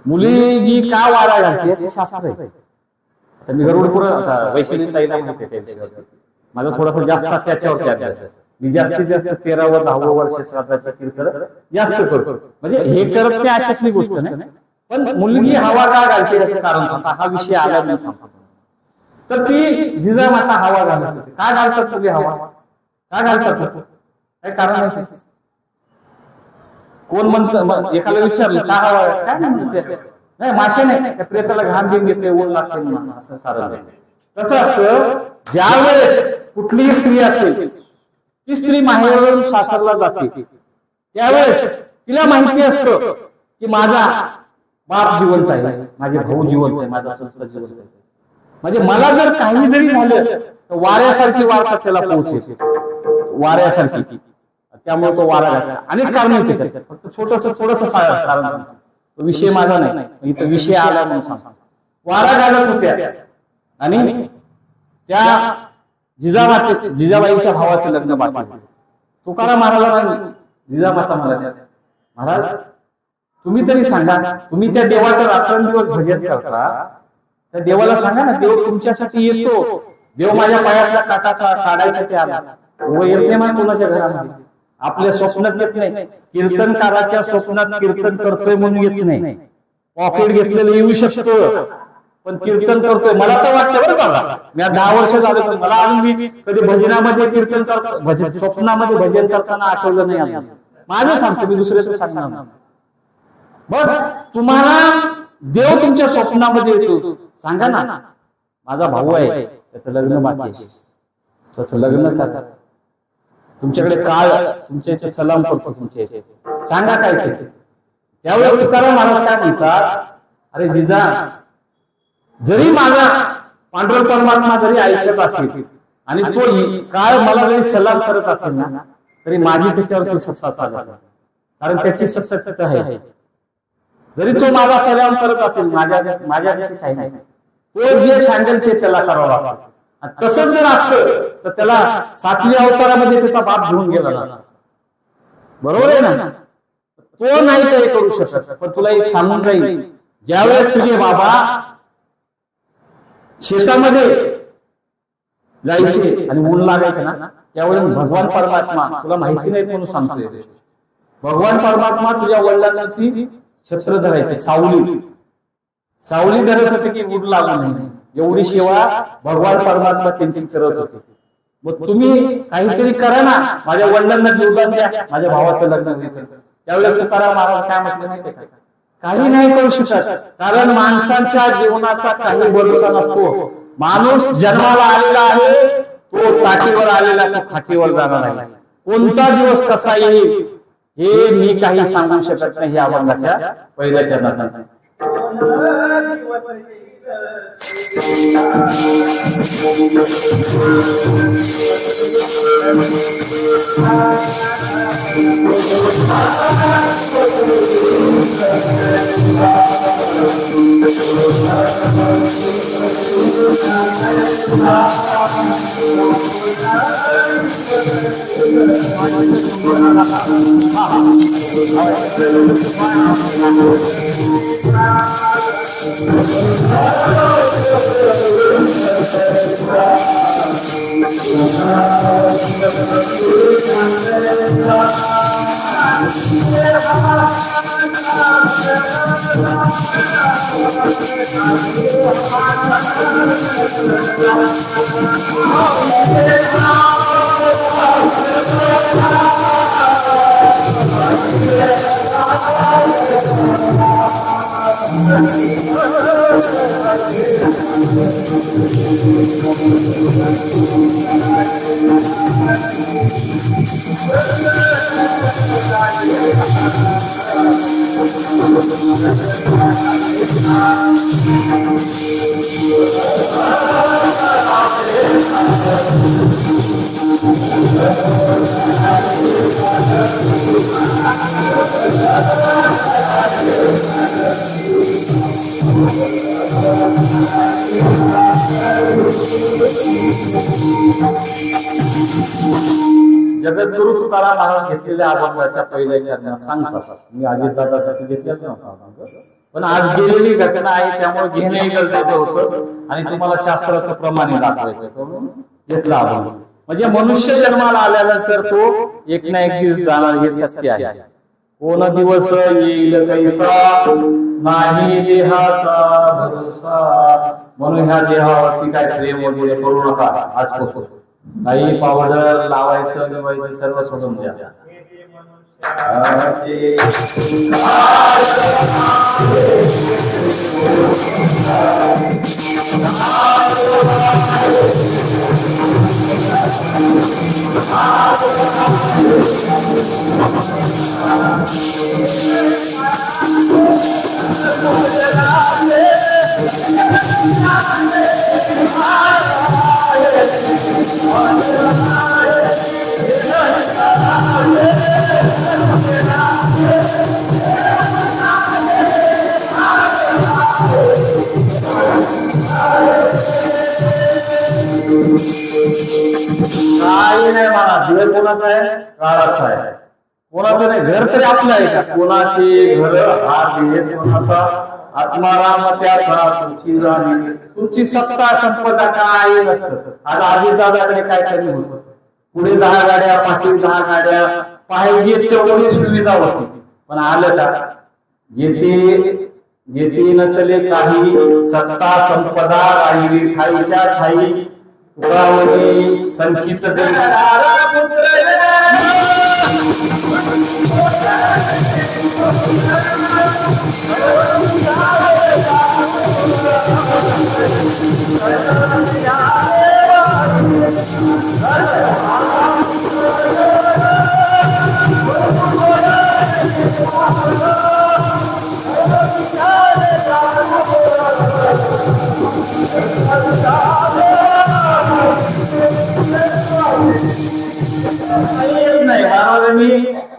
मुलगी का वारा घालते ते शास्त्र आहे. तर मी गरुड पुराण वैशिष्ट्य ताईला माहिती आहे त्या विषयावर. माझा थोडासा जास्त त्याच्यावरती अभ्यास आहे. मी जास्तीत जास्त 13व 10व वर्ष श्राद्धाची कीर्तन जास्त करतो. म्हणजे हे करत ते अशातली गोष्ट नाही. पण मुलगी हवा का घालते याचं कारण सांगता. हा विषय आला मी सांगतो. तर ती जिजामाता हवा घालत होती. का घालतात तुम्ही हवा? का घालतात? काय कारण आहे? कोण म्हणतं? एखाद्या विचारलं का हवा? काय म्हणते? नाही मासे नाही, त्या प्रेताला घाण देऊन घेते, ऊन लागते म्हणून असं सारं. कसं असतं, ज्या वेळेस कुठलीही स्त्री असेल, ती स्त्री माहेरून सासरला जाते, त्यावेळेस तिला माहिती असतं की माझा बाप जिवंत आहे, माझे भाऊ जिवंत आहे, माझा संस्था जिवंत आहे. म्हणजे मला जर काही जरी झालं तर वाऱ्यासारखी वार्ता त्याला पोहोचेल, वाऱ्यासारखी. त्यामुळे तो वारा घातला. अनेक कारण त्याच्यात, फक्त थोडस कारण. तो विषय माझा नाही, इथं विषय आला म्हणून सांगतो. वारा घालत होत्या आणि त्या जिजाबाईच्या भावाचं लग्न बाकी. तुकाराम महाराजांना जिजामाता म्हणाल्या, महाराज तुम्ही तरी सांगा, तुम्ही त्या देवाचं रात्रंदिवस भजन करता, त्या देवाला सांगा ना, देव तुमच्यासाठी येतो. देव माझ्या पायातल्या काटाचा काढायसाठी आला. व येत नाही कोणाच्या घरामध्ये, आपल्या स्वप्नात येत नाही. कीर्तनकाराच्या स्वप्नात कीर्तन करतोय म्हणून येत नाही. पॉकेट घेतलेलं येऊ शकतं, पण कीर्तन करतोय. मला तर वाटतं बरं बाबा, मी 10 वर्ष झाले, पण मला अजून मी कधी भजनामध्ये कीर्तन करतो, स्वप्नामध्ये भजन करताना आठवलं नाही. माझं सांगतो, मी दुसऱ्याचं सांगणार. बघ, तुम्हाला देव तुमच्या स्वप्नामध्ये येतो. सांगा ना, माझा भाऊ आहे, त्याचं लग्न बाकी आहे, त्याचं लग्न करा. तुमच्याकडे काळ, तुमच्या इथे सलाम करतो, तुमच्या इथे सांगा काय ते. त्यावेळेस तुकाराम महाराज काय म्हणतात, अरे जिजा, जरी माझा पांडुरंग परमात्मा जरी ऐकत असेल आणि तो काळ मला जरी सलाम करत असेल ना, तरी माझी त्याच्यावरची सत्ता चालत, कारण त्याची सत्ता आहे. जरी तो माझा सलाम करत असेल, माझ्याविषयी काही नाही, तो जे सांगेल ते त्याला करावं लागतं. तसंच जर असतं तर त्याला 7व्या अवतारामध्ये त्याचा बाप घेऊन गेला नसता. बरोबर आहे ना? तो नाही काही करू शकत. पण तुला एक सांगून जाईल, ज्यावेळेस तुझे बाबा शेतामध्ये जायचे आणि ऊन लागायचं ना, त्यावेळेस भगवान परमात्मा, तुला माहिती नाही म्हणून सांगतोय, भगवान परमात्मा तुझ्या वडिलांवरती छत्र धरायचे, सावली धरत होते की ऊन लागू नाही. एवढी सेवा भगवान परमात्मा त्यांची करत होते. मग तुम्ही काहीतरी करा ना, माझ्या वडिलांना जीवदान द्या, माझ्या भावाचं लग्न होईल. त्यावेळेस तुकाराम महाराज काय म्हटलं माहितीये का? काही नाही करू शकत, कारण माणसांच्या जीवनाचा काही भरोसा नसतो. माणूस जन्माला आलेला आहे, तो ताठीवर आलेला, तो खाटीवर जाणार आहे. कोणता दिवस कसा येईल हे मी काही सांगू शकत नाही. या अभंगाच्या पहिल्या चरणात जगद्गुरु तुकाराम महाराज घेतलेल्या अभंगाच्या पहिल्या चरणात सांगतात. मी अजितदादासाठी घेतलेलं नव्हतं, पण आज गेलेली घटना आहे त्यामुळे घेणंही गरजेचं होतं आणि तुम्हाला शास्त्राचं प्रमाणे दाखवायचं म्हणून घेतला अभंग. म्हणजे मनुष्य जन्माला आल्यानंतर तो एक ना एक दिवस जाणार हे सत्य आहे. कोण दिवस येईल कैसा नाही देहाचा भरोसा, म्हणून ह्या देहावरती काय प्रेम वगैरे करू नका. आजपासून काही पावडर लावायचं निवायचं सर्व सोडून द्या. काही नाही म्हणा, घर कोणाचं आहे? काळाचं आहे. कोणाचं नाही, घर तरी आपलं आहे का? कोणाचे घर हा देह कोणाचा? आत्माराम त्याचा, तुमची जाणी, तुमची सत्ता संपदा काय नसतं. आज अजितदादाकडे काय कमी होतं? पुढे 10 गाड्या, पाठीवर 10 गाड्या, पाहिजे तेवढी सुविधा होती. पण आलं का? जेथे न चले काही, सत्ता संपदा राहिली ठाईच्या ठाई. पुरावणी संचित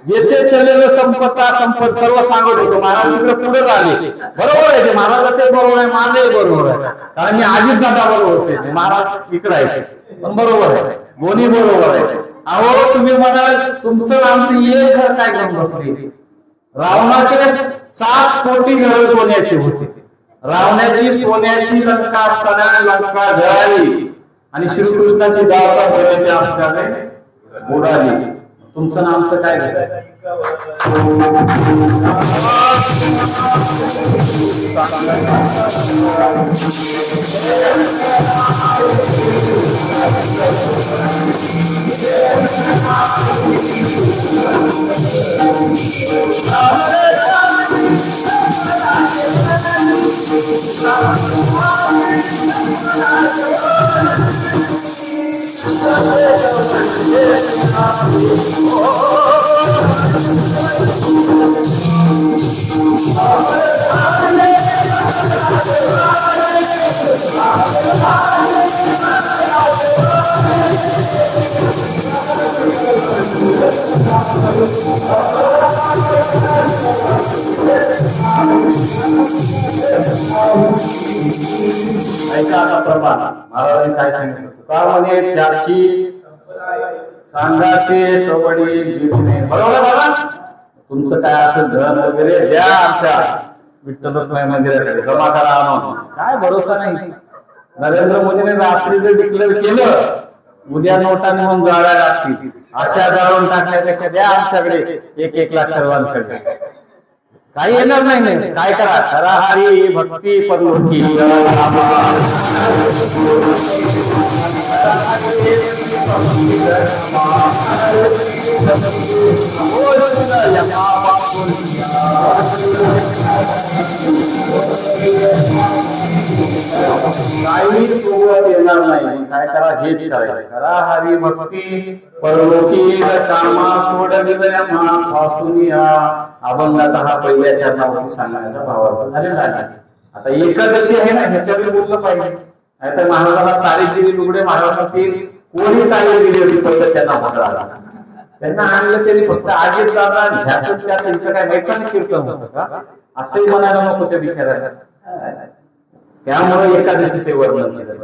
जेथे चलेलं संपत्ता संपत सर्व सांगत होतो. महाराज तिकडे पुढे राहिले. बरोबर आहे ते, महाराज ते बरोबर आहे, माझंही बरोबर आहे, कारण मी आधीच दादा बरोबर होते, ते महाराज इकडे आहे, पण बरोबर आहे, दोन्ही बरोबर आहे. अहो तुम्ही म्हणाल तुमचं आमचं एक घर काय घेऊन बसले. रावणाचे 7 कोटी घर सोन्याची होती. रावणाची सोन्याची लंका असताना लंका जळाली आणि श्रीकृष्णाची जावता सोन्याची असताना उडाली. तुमचं आमचं काय घेत. महाराजांनी काय सांगितलं. तुका म्हणे ज्याची सांगाचे कवडी जिरणे. बरोबर बाबा, तुमचं काय असं धन वगैरे द्या आमच्या विठ्ठल मंदिराकडे जमा करा आणून. काय भरोसा नाही. नरेंद्र मोदीने रात्री जर डिक्लेअर केलं उद्या नोटा म्हणून जाळ्या लागतील, अशा जाळून टाकण्यापेक्षा द्या आमच्याकडे 1-1 लाख सर्वांकडे. काही येणार नाही. काय करा, करा हरी भक्ती परलोकी. काही सोबत येणार नाही. काय करा, हेच करायचं. करा हरी भक्ती परलोकी कामा सोडविल्या पासून या अभंगाचा हा पहिल्या चरणावरती सांगण्याचा भाव झालेला आहे. आता एकादशी आहे ना, ह्याच्यावर बोललं पाहिजे. नाहीतर महाराजाला तारीख दिली लुगडे, महाराजांनी कोणी तारीख दिली होती पहिलं त्यांना म्हटला. त्यांना आणलं त्यांनी फक्त आजीत जाणार ह्याच त्याचं इथं काय मैत्रिणी कीर्तन होतं का असंही म्हणायला नको त्या बिचारायला. त्यामुळे एकादशीचे वर्णन केलं.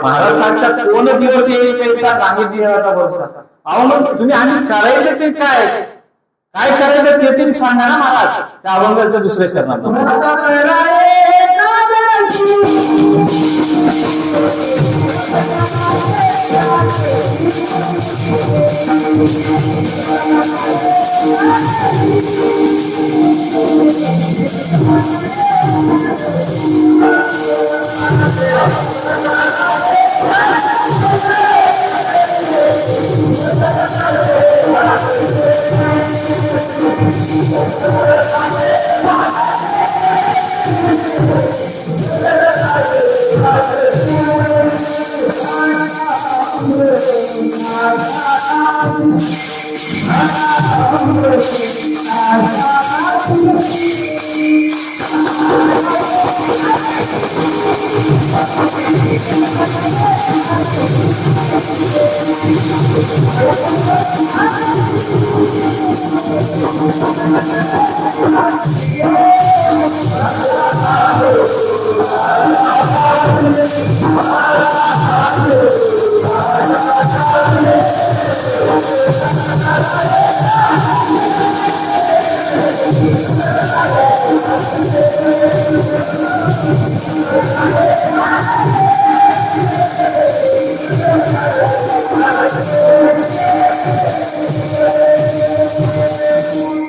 महाराज सांगतात कोण दिवस येईल पैसा नाही दिला भरोसा. अहो मग तुम्ही आणि करायचं ते काय, काय करायचं ते तरी सांगा ना महाराज. त्या अभंगाच्या दुसऱ्या चरणात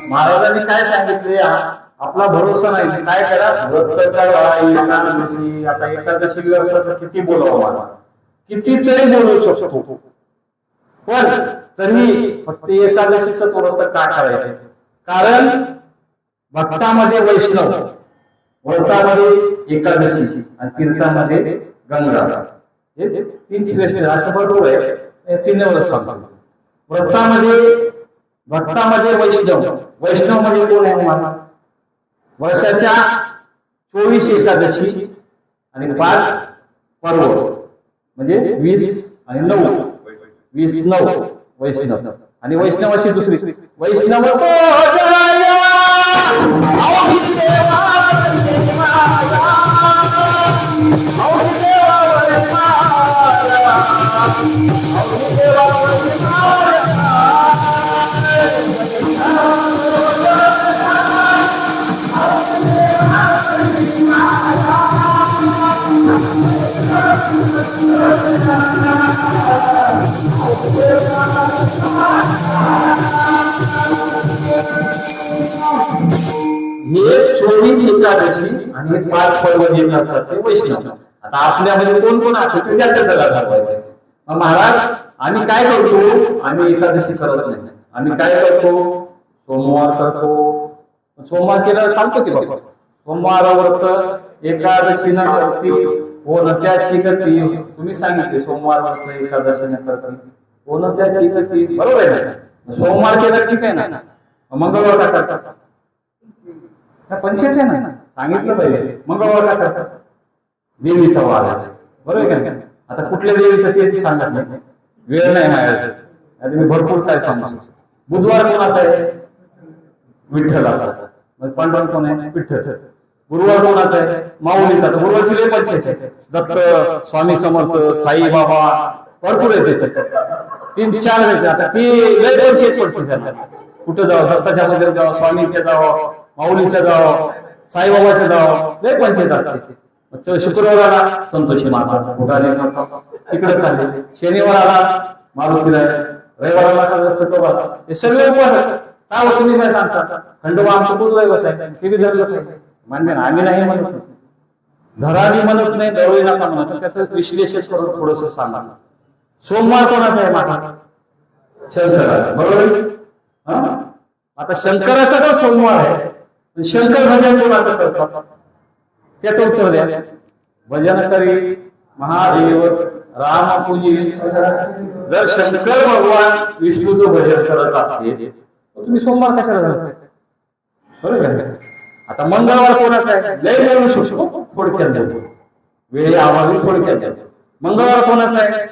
महाराजांनी काय सांगितले, आपला भरोसा नाही. काय करा, एकादशी. आता एकादशी व्रताचं किती बोलावं मला, कितीतरी बोलू शकतो, पण तरी फक्त एकादशीचं व्रत का करायचं. कारण भक्तामध्ये वैष्णव, व्रतामध्ये एकादशी आणि तीर्थामध्ये गंगा, हे 3 श्रेष्ठ असं बरोबर आहे. 3 व्रत सांगतो. व्रतामध्ये भक्तामध्ये वैष्णव, वैष्णव म्हणजे कोण आहे मला, वर्षाच्या 24 एकादशी आणि 5 पर्व म्हणजे 20 आणि 9, 20-9 वैष्णव आणि वैष्णवाची दुसरी वैष्णव तो जया, अवघी सेवा वंदे माया, अवघी सेवा वंदे माया, अवघी सेवा वंदे माया. हे 24 एकादशी आणि 5 पर्व जे करतात ते वैष्णव. आता आपल्यामध्ये कोण कोण असेल ते त्याच्या जगात घालवायचे. महाराज आम्ही काय करतो, आम्ही एकादशी करत नाही. आम्ही काय करतो, सोमवार करतो. सोमवार केलं चालतं की बाबा, सोमवार व्रत एकादशी न करती हो न त्याची करती. तुम्ही सांगितले सोमवार व्रत एकादशी न करती हो न त्याची करती, बरोबर आहे ना. सोमवार केलं ठीक आहे ना, मंगळवार का करतात, पंचायत आहे ना, सांगितलं पाहिजे. मंगळवार का करतात, देवीचा वार आहे, बरोबर आहे का. आता कुठल्या देवीचं तेच सांगत नाही, वेळ नाही माझ्याकडे, मी भरपूर काय सांगू. बुधवार कोणाचा आहे, विठ्ठलाचा. मग पांडुरंग कोण आहे, विठ्ठल. गुरुवार कोणाचा आहे, माऊलीचा. गुरुवारची लय पंचायत आहे, दत्त, स्वामी समर्थ, साई बाबा, भरपूर आहे त्याच्यात. 3-4 आहेत. आता ती लय पंचायत पडते त्यांना. कुठं जावं, दत्ताच्या मंदिरात जावं, स्वामीच्या जावं, माऊलीच्या जावं, साईबाबाच्या जावं, लय पंचायत असते. शुक्रवाराला संतोषी माता तिकडे चालते, शनिवाराला मारुतीला, रविवाराला खंडोबा. हे सगळे उपवास का हो, तुम्ही काय सांगता. खंडोबा आमचं कुलदैवत आहे, ते बी धरलं पाहिजे. मान्य ना, आम्ही नाही म्हणत, धरावी म्हणत नाही, दरवेळी नका म्हणत. त्याचं विश्लेषण करून थोडस सांगा. सोमवार कोणाचा आहे माझा, शंकराचा, बरोबर. आता शंकराचा का सोमवार आहे, शंकर भजन कोणाचं करतात त्याचं उत्तर द्या. भजन करी महादेव राम पूजी. जर शंकर भगवान विष्णूचं भजन करत असते तुम्ही सोमवार कशाला करताय, बरोबर आहे. आता मंगळवार कोणाचा आहे, लय बोलू शकतो, थोडक्यात द्या, वेळी आवाज थोडक्यात द्या. मंगळवार कोणाचा आहे,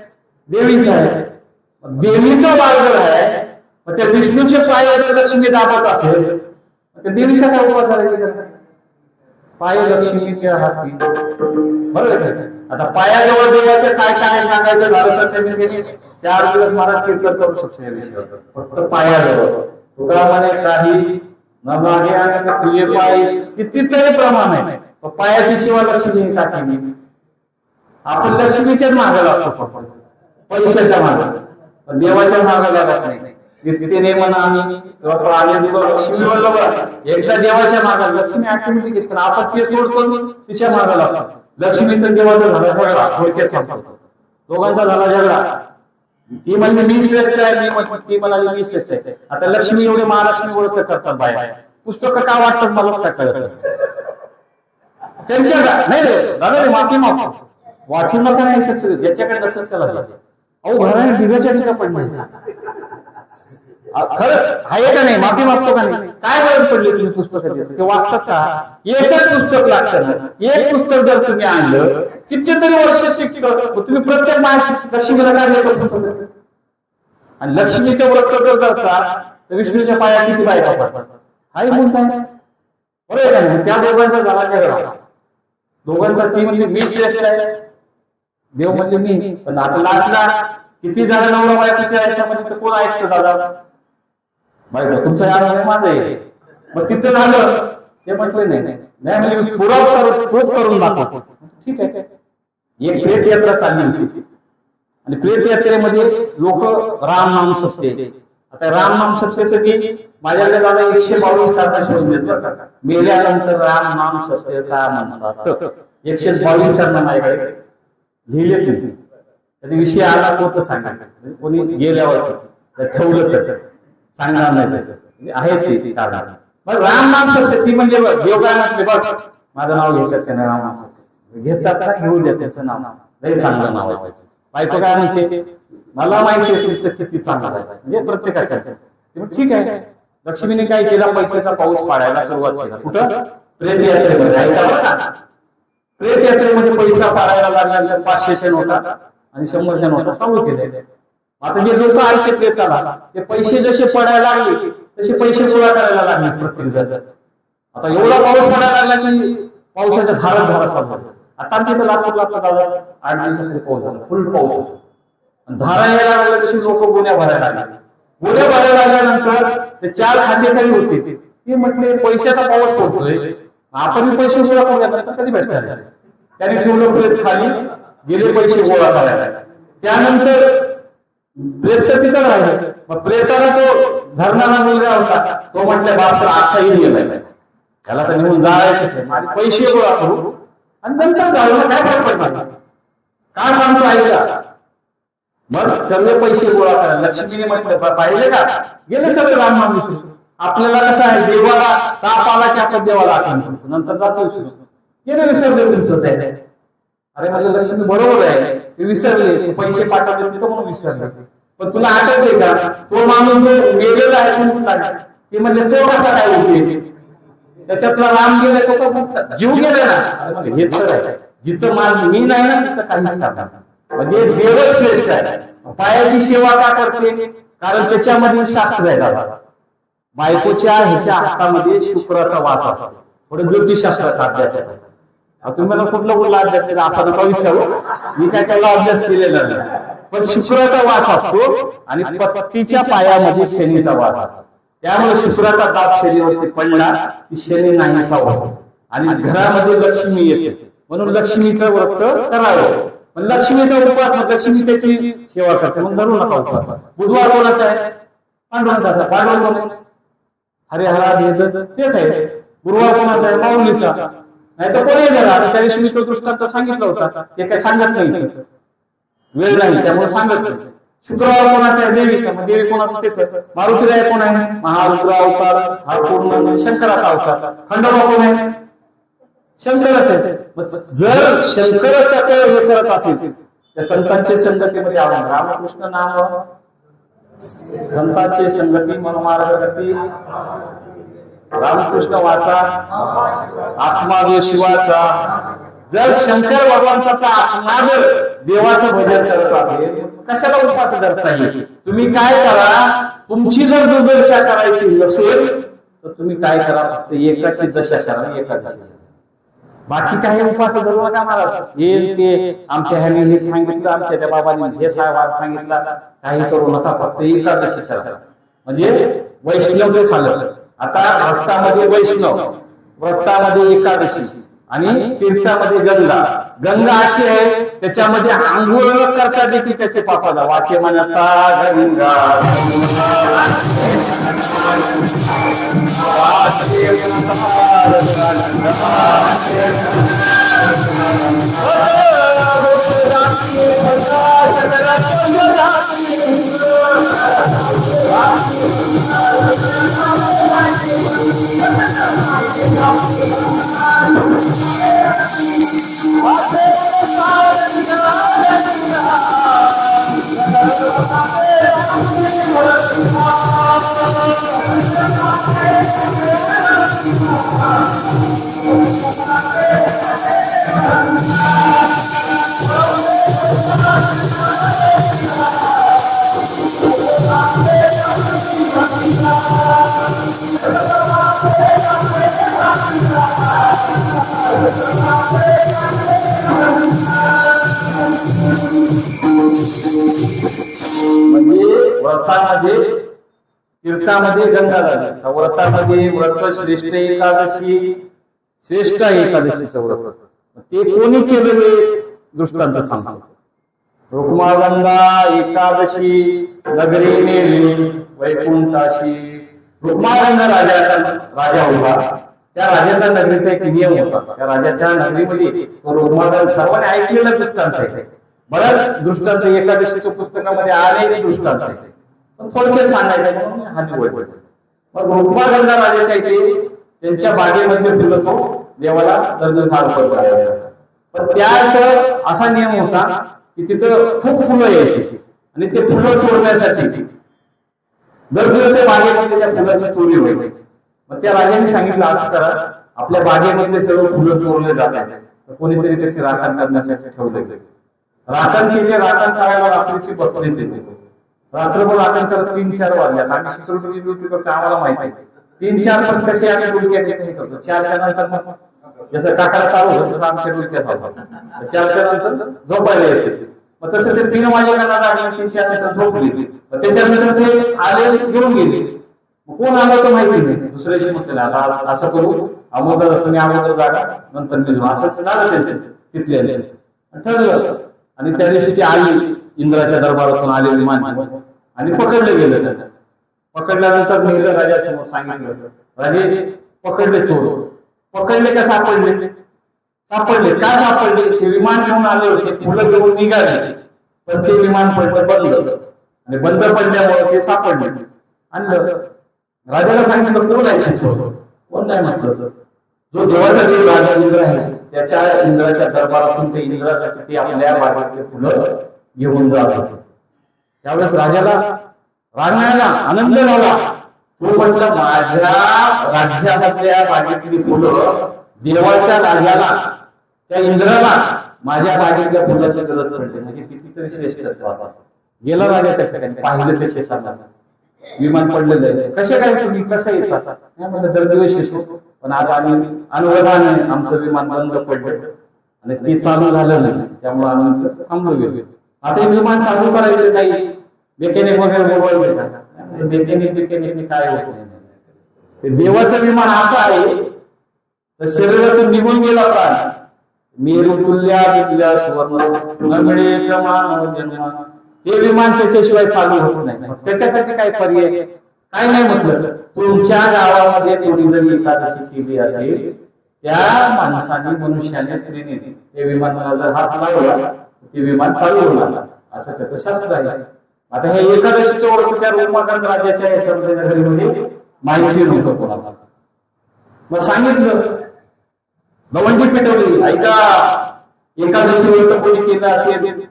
देवीचा आहे. देवीचा वार जर आहे, मग त्या विष्णूचे पाय जर लक्ष्मी दाबत असेल, त्या देवीचा काय उपवास करायचा, पाय लक्ष्मीच्या हाती, बरोबर आहे. आता पायाजवळ देवाचे काय काय सांगायचं झालं तर त्यांनी 4 दिवस महाराज कीर्तन करू शकतो या विषयावर. फक्त पायाजवळ तुकारामाने काही न मागे आणि प्रिय पाय कितीतरी प्रमाण आहे. पायाची शिवा लक्ष्मी टाकली. आपण लक्ष्मीच्याच मागे लागतो, पैशाच्या मागे, देवाच्या मागे लागत नाही. तिथे म्हणा आम्ही लक्ष्मी बोललो बघा, एकदा देवाच्या मागे लक्ष्मी आठवणी घेतली, आपण ते सोडतो तिच्या मागे लागतो. लक्ष्मीचं देवाचा झाला झगडा, थोडक्यात सांगतो. दोघांचा झाला झगडा. ती म्हणजे मी श्रेष्ठ आहे, ती म्हणाली मी श्रेष्ठ आहे. आता लक्ष्मी एवढे महालक्ष्मी ओळख करतात बाया, पुस्तकं का वाटतात मला काय कळत त्यांच्या नाही रे दादा रे, माफी मागतो, वाटू नका नाही शकत. ज्याच्याकडे नसेल त्याला अहो घराने दिगाच्या पडली, खरं आहे का नाही, माफी मागतो का नाही. काय गरज पडली तुम्ही पुस्तकात ते वाचतात का, एकच पुस्तक लागतं ना. एक पुस्तक जर तुम्ही आणलं कितीतरी वर्ष शिकतं, तुम्ही प्रत्येक माणूस लक्ष्मीला काय देतो पुस्तक. आणि लक्ष्मीचं व्रत जर करता तर विष्णूच्या पाया किती बायका पडतात, हाय म्हणताय, बरोबर आहे. त्या दोघांचा झाला झगडा. दोघांचा ती म्हणजे मी श्रेष्ठ आहे, देव म्हणजे मी. पण आता लाटला किती जण नवरा बायकोच्या याच्यामध्ये तर कोण ऐकतं दादा, बायको तुमचं यार माझं आहे. मग तिथं झालं ते म्हटलं नाही नाही म्हणजे पुरावा करून दाखव. ठीक आहे. एक प्रेत यात्रा चालली होती आणि प्रेत यात्रेमध्ये लोक राम नाम सप्ते. आता राम नाम सप्तेचं की माझ्याकडे दादा 122 कारणं शोधून देत. मेल्यानंतर राम नाम सप्ते काय म्हणतात, 122 कारणं माझ्याकडे लिहिले तुम्ही. कधी विषय आला होतं सांगा, कोणी गेल्यावर ठेवलं तर सांगणार नाही त्याचं आहे ते कारण. मग राम नाम सप्ते म्हणजे देव काय म्हटले, बघ माझं नाव घेतात त्याने राम नाम सप्ते घेतात ना, घेऊन द्या त्याचं नाव, लई चांगलं नाव आहे. बायको काय म्हणते, मला माहिती आहे तुमचं किती चांगलं आहे, म्हणजे प्रत्येकाच्या. ठीक आहे. लक्ष्मीने काय केला, पैशाचा पाऊस पाडायला सुरुवात केला. कुठं, प्रेत यात्रेमध्ये. ऐका, प्रेत यात्रेमध्ये पैसा पाडायला लागल्यानंतर 500च्या नोटा आणि 100च्या नोटा चालू केल्या. आता जे लोक आले प्रेताला ते पैसे जसे पडायला लागले तसे पैसे गोळा करायला लागले प्रत्येक जण. आता एवढा पाऊस पडायला लागला की पावसाच्या धारात धारात चालू झालं. आता तिथे लाखो 8 दिवसाचे पाऊस झाला, फुल पाऊस. धारा यायला लागल्या तशी लोक गोण्या भरायला लागले. गोण्या भरायला लागल्यानंतर ते 4 खातेदारी होते ते म्हटले पैशाचा पाऊस पडतोय, आपण पैसे गोळा करूया, कधी भेटणार. त्याने ठेवलं प्रेत खाली, गेले पैसे गोळा करायला. त्यानंतर प्रेत तिथं राहिलं. मग प्रेताला तो धरणारा मुलगा होता, तो म्हटलं बाप असाही गेलाय, त्याला तर निघून जायचं, पैसे गोळा करू आणि नंतर जायला काय फरक पडणार, का सांगतो ऐका. मग सर्व पैसे गोळा करा. लक्ष्मीने म्हटलं पाहिले का, गेले सगळे राम माणूस. आपल्याला कसं आहे, देवाला ताप आला की आपण देवाला आठवण करतो, नंतर जातो गेले विसरले. अरे माझं लक्ष्मी बरोबर आहे, ते विसरले, पैसे पाठवले तिथं म्हणून विसरले. पण तुला आठवतंय का, तो माणूस जो गेलेला आहे ते म्हणजे तो कसा काय होते, त्याच्यातला राम गेला तो जीव गेले ना. हे तर आहे, जिथं माझ मी नाही ना तिथं काहीच करणार. म्हणजे देवच श्रेष्ठ आहे. पायाची सेवा का करते, कारण त्याच्यामध्ये शास्त्र आहे. दादा बायकोच्या ह्याच्या हातामध्ये शुक्राचा वास असतो. थोडं ज्योतिषशास्त्राचा अभ्यास आहे. तुम्ही मला कुठला अभ्यास केला असा नका विचारू, मी काय त्याला अभ्यास केलेला नाही. पण शुक्राचा वास असतो आणि पत्तीच्या पायामध्ये शनीचा वास असतो. त्यामुळे शुक्राचा दाब शरीरावरती पडला की शनी नाहीसा होतो आणि घरामध्ये लक्ष्मी येते. म्हणून लक्ष्मीचं व्रत करावं. लक्ष्मीचा उपास, लक्ष्मी त्याची सेवा करते, म्हणून धरू नका उपास. बुधवार कोणाचा आहे, पांडुरंगाचा. पांडुरंग हरिहरा तेच आहे. गुरुवार कोणाचा आहे, माऊलीचा. नाही तर कोणी झाला, त्या दिवशी मी तो दृष्टांत सांगितला होता, ते काय सांगत नाही, वेळ नाही त्यामुळे सांगत नाही. शुक्रवार कोणाचा आहे, देवीचा. मग देवी कोणाचा तेच. मारुतीराय कोण आहे, महारुद्र अवतार, हा पूर्ण शंकराचा अवतार. खंडोबा कोण आहे, शंकरच आहे. जर शंकराचा हे करत असेल त्या संतांच्या संगतीमध्ये आव्हान. रामकृष्ण नाम संतांचे संगती मनोमार्गती, रामकृष्ण वाचा, आत्मा शिवाचा. जर शंकर भगवंताचा आत्मा जर देवाचं भजन करत असेल, कशाला उपास करता येईल. तुम्ही काय करा, तुमची जर दुर्दशा करायची नसेल तर तुम्ही काय करा, फक्त एकाची दशा करा, एकादशी. बाकी काही उपास धरू नका महाराज. हे ते आमच्या ह्याने हे सांगितलं, आमच्या त्या बाबांनी हे सांगितलं, काही करू नका, फक्त एकादशी करा. म्हणजे वैष्णव जे सांगत. आता व्रतामध्ये वैष्णव, व्रतामध्ये एकादशी आणि तीर्थामध्ये गंगा. गंगा अशी आहे त्याच्यामध्ये आंघोळ न करता देखील त्याचे पापाला वाचे म्हणता गंगा व्रतामध्ये तीर्थामध्ये गंगा झाली. व्रतामध्ये व्रत श्रेष्ठ एकादशी, श्रेष्ठ एकादशीचं व्रत ते कोणी केलेले दृष्टांत सांगतो. रुक्मागंगा एकादशी नगरी नेली वैकुंठाशी. रुक्मागंगा राजा होता. त्या राजाच्या नगरीचा एक नियम होता. त्या राजाच्या नगरीमध्ये रुक्मागंगा सर्वांनी ऐकलेला दृष्टांत आहे. बऱ्याच दृष्टांत एकादशीच्या पुस्तकामध्ये अनेक दृष्टांत आहे, पण थोडक्यात सांगायचं म्हणून हा निवड. मग रुक्मागंगा राजाच्या इथे त्यांच्या बागेमध्ये फुलं तो देवाला अर्पण करायचा. पण त्यात असा नियम होता की तिथं खूप फुलं यायची आणि ते फुलं चोरण्यासाठी दर त्या बागेमध्ये त्या फुलाची चोरी व्हायची. मग त्या राजाने सांगितलं असं करा, आपल्या बागेमधले सर्व फुलं चोरले जातात, तर कोणीतरी त्याची राखण करण्यासाठी ठेवले. राखण केले, राखण करायला रात्रीची बसले देते. रात्रभर आम्ही तर 3-4 वाजल्यात आम्ही सिक्युरिटी ड्युटी करतो आम्हाला माहिती आहे 3-4 पण कसे आम्ही डुलक्याचे नाही करतो 4च्या नंतर मग जसं काकाला चालू होतं तसं आमच्या डुलक्यात होतं 4च्या नंतर झोपायला येते मग तसं ते 3 वाजेला लागले 3-4 नंतर झोपली मग त्याच्यानंतर ते आले घेऊन गेले मग कोण आलं तर माहिती नाही दुसऱ्या दिवशी म्हटलं आता असं करू अगोदर तुम्ही अगोदर जागा नंतर निघू असं झालं त्यांचं तिथल्या ठरलं आणि त्या दिवशी ते आली इंद्राच्या दरबारातून आले विमान आणि पकडले गेले त्यांना पकडल्यानंतर नेलं राजासमोर सांगितलं राजे पकडले चोर पकडले का सापडले काय सापडले ते विमान घेऊन आले होते मुलं घेऊन निघाले पण ते विमान पडलं बंद आणि बंद पडल्यामुळे ते सापडले आणलं राजाला सांगितलं कोण आहे चोर कोण नाही म्हटलं जो देवाचा जे राजा इंद्र आहे त्याच्या इंद्राच्या दरबारातून ते इंद्रासाठी ते आपल्या बागेतले फुलं घेऊन जात होते त्यावेळेस राजाला रामायला आनंद झाला तो म्हटलं माझ्या राज्यामधल्या बागेतली फुलं देवाच्या राजाला त्या इंद्राला माझ्या बागेतल्या फुलाची गरज पडली म्हणजे कितीतरी श्रेष्ठ असं गेला राजा त्या ठिकाणी पाहिलं ते शेषाला विमान पडलेलं आहे कसे काय तुम्ही कसं येतात म्हणजे दरदिवस येतो पण आज आम्ही अनुवादाने आमचं विमान बंद पडलं आणि ते चालू झालं नाही त्यामुळे आम्ही थांबलो गेलो आता हे विमान चालू करायचं काही मेकॅनिक वगैरे बोलवायचं मेकॅनिक काय होत नाही ते देवाचं विमान असं आहे तर शरीरातून निघून गेला प्राण मेरू तुल्या विद्या सुवर्ण नगडे प्रमाण जन्म हे विमान त्याच्याशिवाय चालू होत नाही त्याच्यासाठी काय पर्याय काय नाही म्हटलं तुमच्या गावामध्ये कोणी जरी एकादशी केली असेल त्या माणसाने मनुष्याने स्त्रीने ते विमानाला जर हात लावला ते विमान चालू होणार असं त्याचं शास्त्र आहे आता हे एकादशीचं ओळख त्या रोमकांत राज्याच्या याच्यामध्ये नगरीमध्ये माहिती नव्हतं कोणाला मग सांगितलं गवंडी पेटवली ऐका एकादशी ओळख कोणी केलं असेल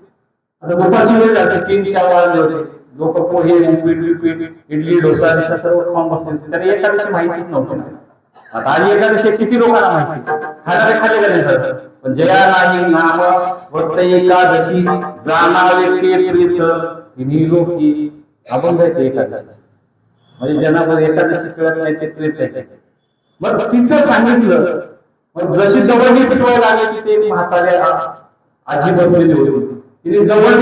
आता दुपारची वेळ जाते 3-4 वाजले होते लोक पोहे उपीट इडली डोसा असं सर्व खाऊन बसले त्याला एकादशी माहितीच नव्हतं आता आज एकादशी किती लोकांना माहिती खाणारे खाले गेले पण जया नाही नाम व्रत एकादशी जाणावे ते प्रीत तिन्ही लोकी अभंग आहे एकादशी म्हणजे ज्यांना एकादशी कळत नाही ते प्रीत आहे मग तिथं सांगितलं मग जशी जवळ पिटवायला लागली की ते म्हाताऱ्या आजी बसलेली होती तिने जवळ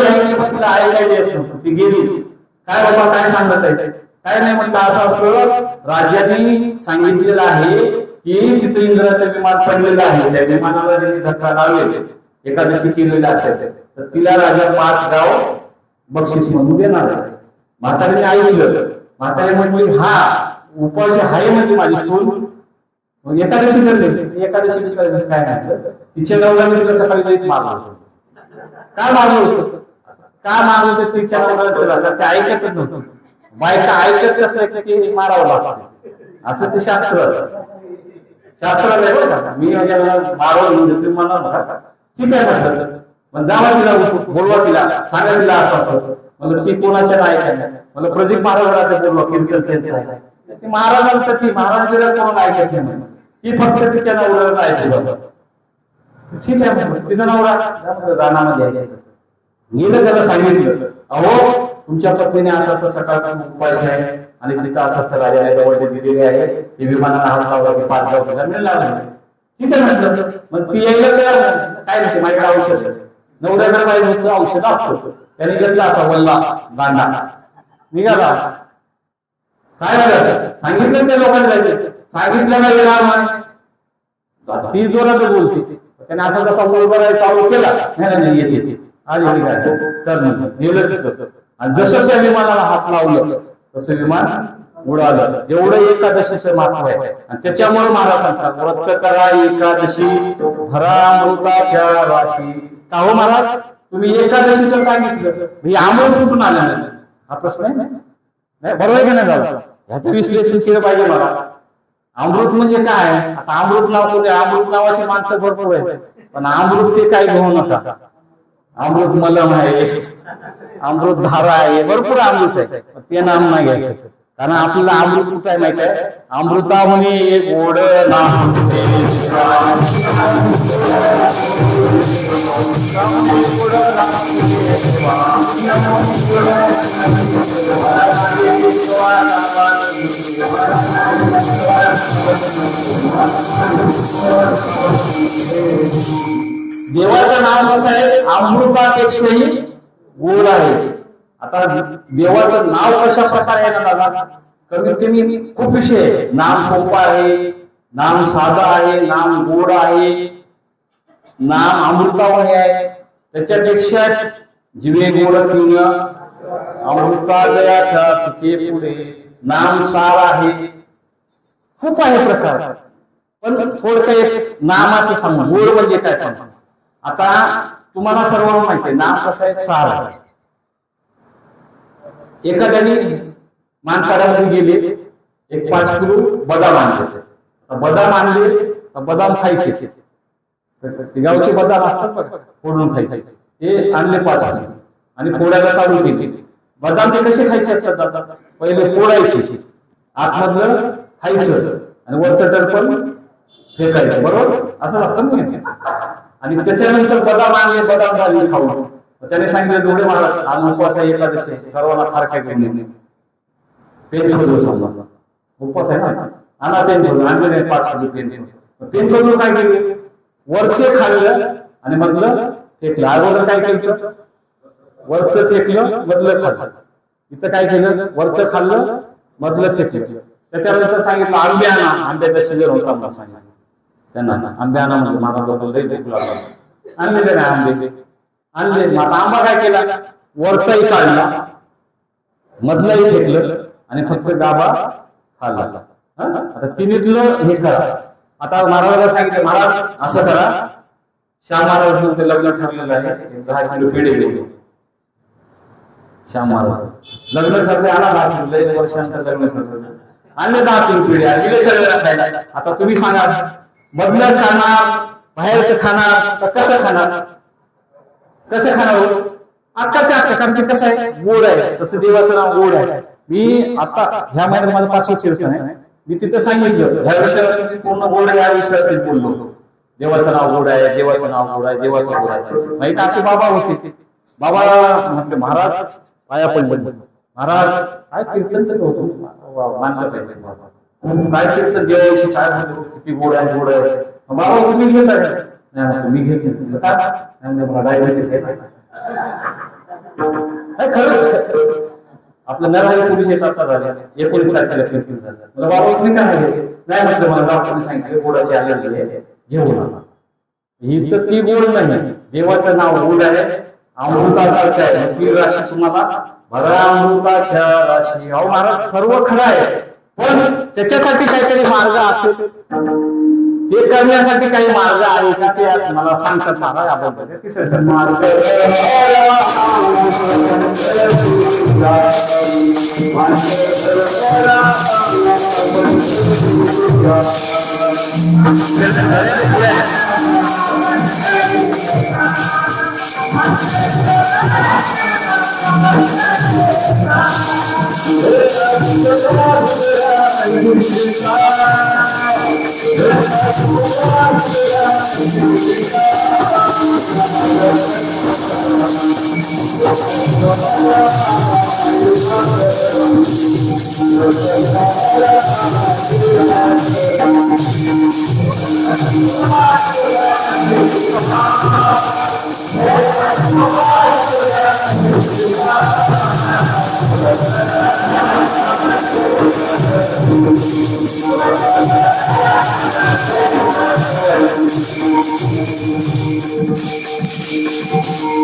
तिला ऐकायला येत नव्हतं ती गेली काय बाबा काय सांगत आहे काय नाही म्हटलं असं राज्याने सांगितलेलं आहे की तिथे इंद्राचं विमान पडलेलं आहे त्या विमानाला त्यांनी धक्का लावले एकादशी केलेलं असायचं तर तिला राजा 5 गाव बक्षीस म्हणून देणार आहे म्हातारीने ऐकलं म्हातारी म्हटली हा उपवास आहे म्हणजे माझी सून मग एकादशी करते एकादशी काय नाही तिच्या नवऱ्याने तिला सकाळी जायचं मारलं काय मारलं होतं का मारलं होतं तिच्या नवऱ्याला ते ऐकतच नव्हतं बायका ऐकत असं की मारावं लागतं असं ते शास्त्र नाही बघा मी मारवलं म्हणजे तुम्ही म्हणा ठीक आहे म्हटलं मग जावा तिला बोलवा तिला सांगा तिला असं असं म्हणजे ती कोणाच्या नाही ऐकायला मला प्रदीप महाराजांना बोलवा कीर्तन त्यांचं आहे ती महाराजांना तर ती महाराजाला कोणाला ऐकत नाही ती फक्त तिच्या नवऱ्याला ऐकलं ठीक आहे तिचा नवरा रानामध्ये गेलं त्याला सांगितलं अहो तुमच्या पत्नीने असं असं सकाळचा उपास आहे आणि तिथं असं असं राजाला जवळ दिलेले आहे ते विमानाला हात लावला की 5 गाव लागला ठीक आहे म्हटलं मग ती यायला काय नाही माझ्याकडे औषध नवऱ्याकडे बायकोचं औषध असतं त्याने घेतला असा वल्ला दांडा निघाला काय झालं सांगितलं त्या लोकांना जायचं सांगितलं नाही येणार ती जोरात बोलते त्याने असा कसा बरोबर चालू केला नाही येते आली चल नेलं आणि जसं त्या विमानाला हात लावलं तसं विमान उडालं एवढं एकादशीचं महत्व आहे आणि त्याच्यामुळे महाराज सांगतात व्रत करा एकादशी भरामृताच्या राशी का हो महाराज तुम्ही एकादशीचं सांगितलं हे अमृत कुठून आलं नाही हा प्रश्न आहे नाही बरोबर आहे का नाही झालं ह्याचं विश्लेषण केलं पाहिजे मला अमृत म्हणजे काय आता अमृत नाव कोणी अमृत नावाची माणसं भरपूर आहे पण अमृत ते काय घेऊ नका अमृत मलम आहे अमृत धारा आहे भरपूर अमृत आहे ते नाम नाही घ्यायचं कारण आपल्याला अमृत कुठं आहे माहित आहे अमृता म्हणे गोड नाम देवाचं नाव कसं आहे, अमृतापेक्षाही गोड आहे. आता देवाचं नाव कशा प्रकारे आहे ना दादा, कमीत कमी खूप विषय आहे. नाम सोपं आहे, नाम साधा आहे, नाम गोड आहे, नाम अमृतावणी आहे. त्याच्यापेक्षा जिवे गोड पिण अमृता जयाच्या पिके पुढे, नाम सार आहे. खूप आहे प्रकार, पण थोडक्यात नामाचं सांगू. गोड म्हणजे काय सांगू. आता तुम्हाला सर्व माहिती आहे नाम कसं आहे, सार आहे. एखाद्याने मानकाडामध्ये गेले, एक 5 किलो बदाम आणले. बदाम आणले तर बदाम खायचे, गावचे बदाम असतात बघा, फोडून खायचे. ते आणले 5 किलो आणि फोडायला चालू केली. बदाम ते कसे खायचे असतात, पहिले फोडायचे, आतमधलं खायचं आणि वरचं टरपण फेकायचं, बरोबर असं असतं ना. आणि त्याच्यानंतर बदाम आणले, बदाम झाले खाऊन. त्याने सांगितलं डोळे महाराज आज उपवास आहे, एकादशी, सर्वांना खार खायचे नाही, पेन खोदून समजा उपवास आहे ना, आणा पेन खोदून आणले 5 किलो पेन खोदून काय केले, वरचे खाल्लं आणि मधलं फेकलं. अगोदर काय केलं, वरचं फेकलं मधलं खाल्लं. इथं काय केलं, वरचं खाल्लं मधलं फेकलं. त्याच्यानंतर सांगितलं आंबे आणा, आंब्याचा शिजर होता म्हणून सांगितलं त्यांना, आंबे आणा म्हणजे माझा लोक लई देखील आणले ते नाही आंबे आणले. मग आंबा काय केला, वरचाही काढला मधलंही फेकलं आणि फक्त गाभा खाल्ला. आता तिन्हीतलं हे करा. आता महाराजाला सांगितलं महाराज असं करा, श्याम महाराज लग्न ठरलेलं आहे, 10 किलो पेढे गेले. श्याम महाराज लग्न ठरले, आणा 10 किलो, लई वर्षांचं लग्न ठरलं, आणले 10 किलो पेढे आणि सगळ्यांना खायला. आता तुम्ही सांगा मधलं खाणार बाहेरचं खाणार तर कसं खाणार, कसं खाणार हो, अक्काच्या अक्का. कारण ते कसं आहे, गोड आहे. तसं देवाचं नाव गोड आहे. मी आता ह्या महिन्यात माझं 5 वर्ष नाही, मी तिथं सांगितलं ह्या विषयावर पूर्ण गोड या विषयावर बोललो. देवाचं नाव गोड आहे, देवाचं नाव गोड आहे, देवाचं गोड आहे. माहित असे बाबा होते. बाबा म्हटले महाराज पाया पडले, महाराज काय कीर्तन तरी होतो, मानलं पाहिजे बाबा, काय कीर्तन देवाविषयी काय म्हणतो, किती गोड आहे, गोड आहे. बाबा तुम्ही घेत आहे, मी घेत डायबिटीस आहे. खरं आपलं नरहरी पोलीस येतात झाले 19 तारखेला कीर्तन झालं. मला बाबा तुम्ही काय नाही म्हटलं, मला डॉक्टरने सांगितलं गोडाची अलर्जी आहे, घेऊ नका. ही तर ती गोड नाही, देवाचं नाव गोड आहे, अमृतासारखं आहे. ती राशी तुम्हाला भरा अमृताच्या राशी. अहो महाराज सर्व खरं आहे, पण त्याच्यासाठी काहीतरी मार्ग असेल, ते करण्यासाठी काही मार्ग आहे का ते मला सांगतात महाराज. आपण तिसरे मार्ग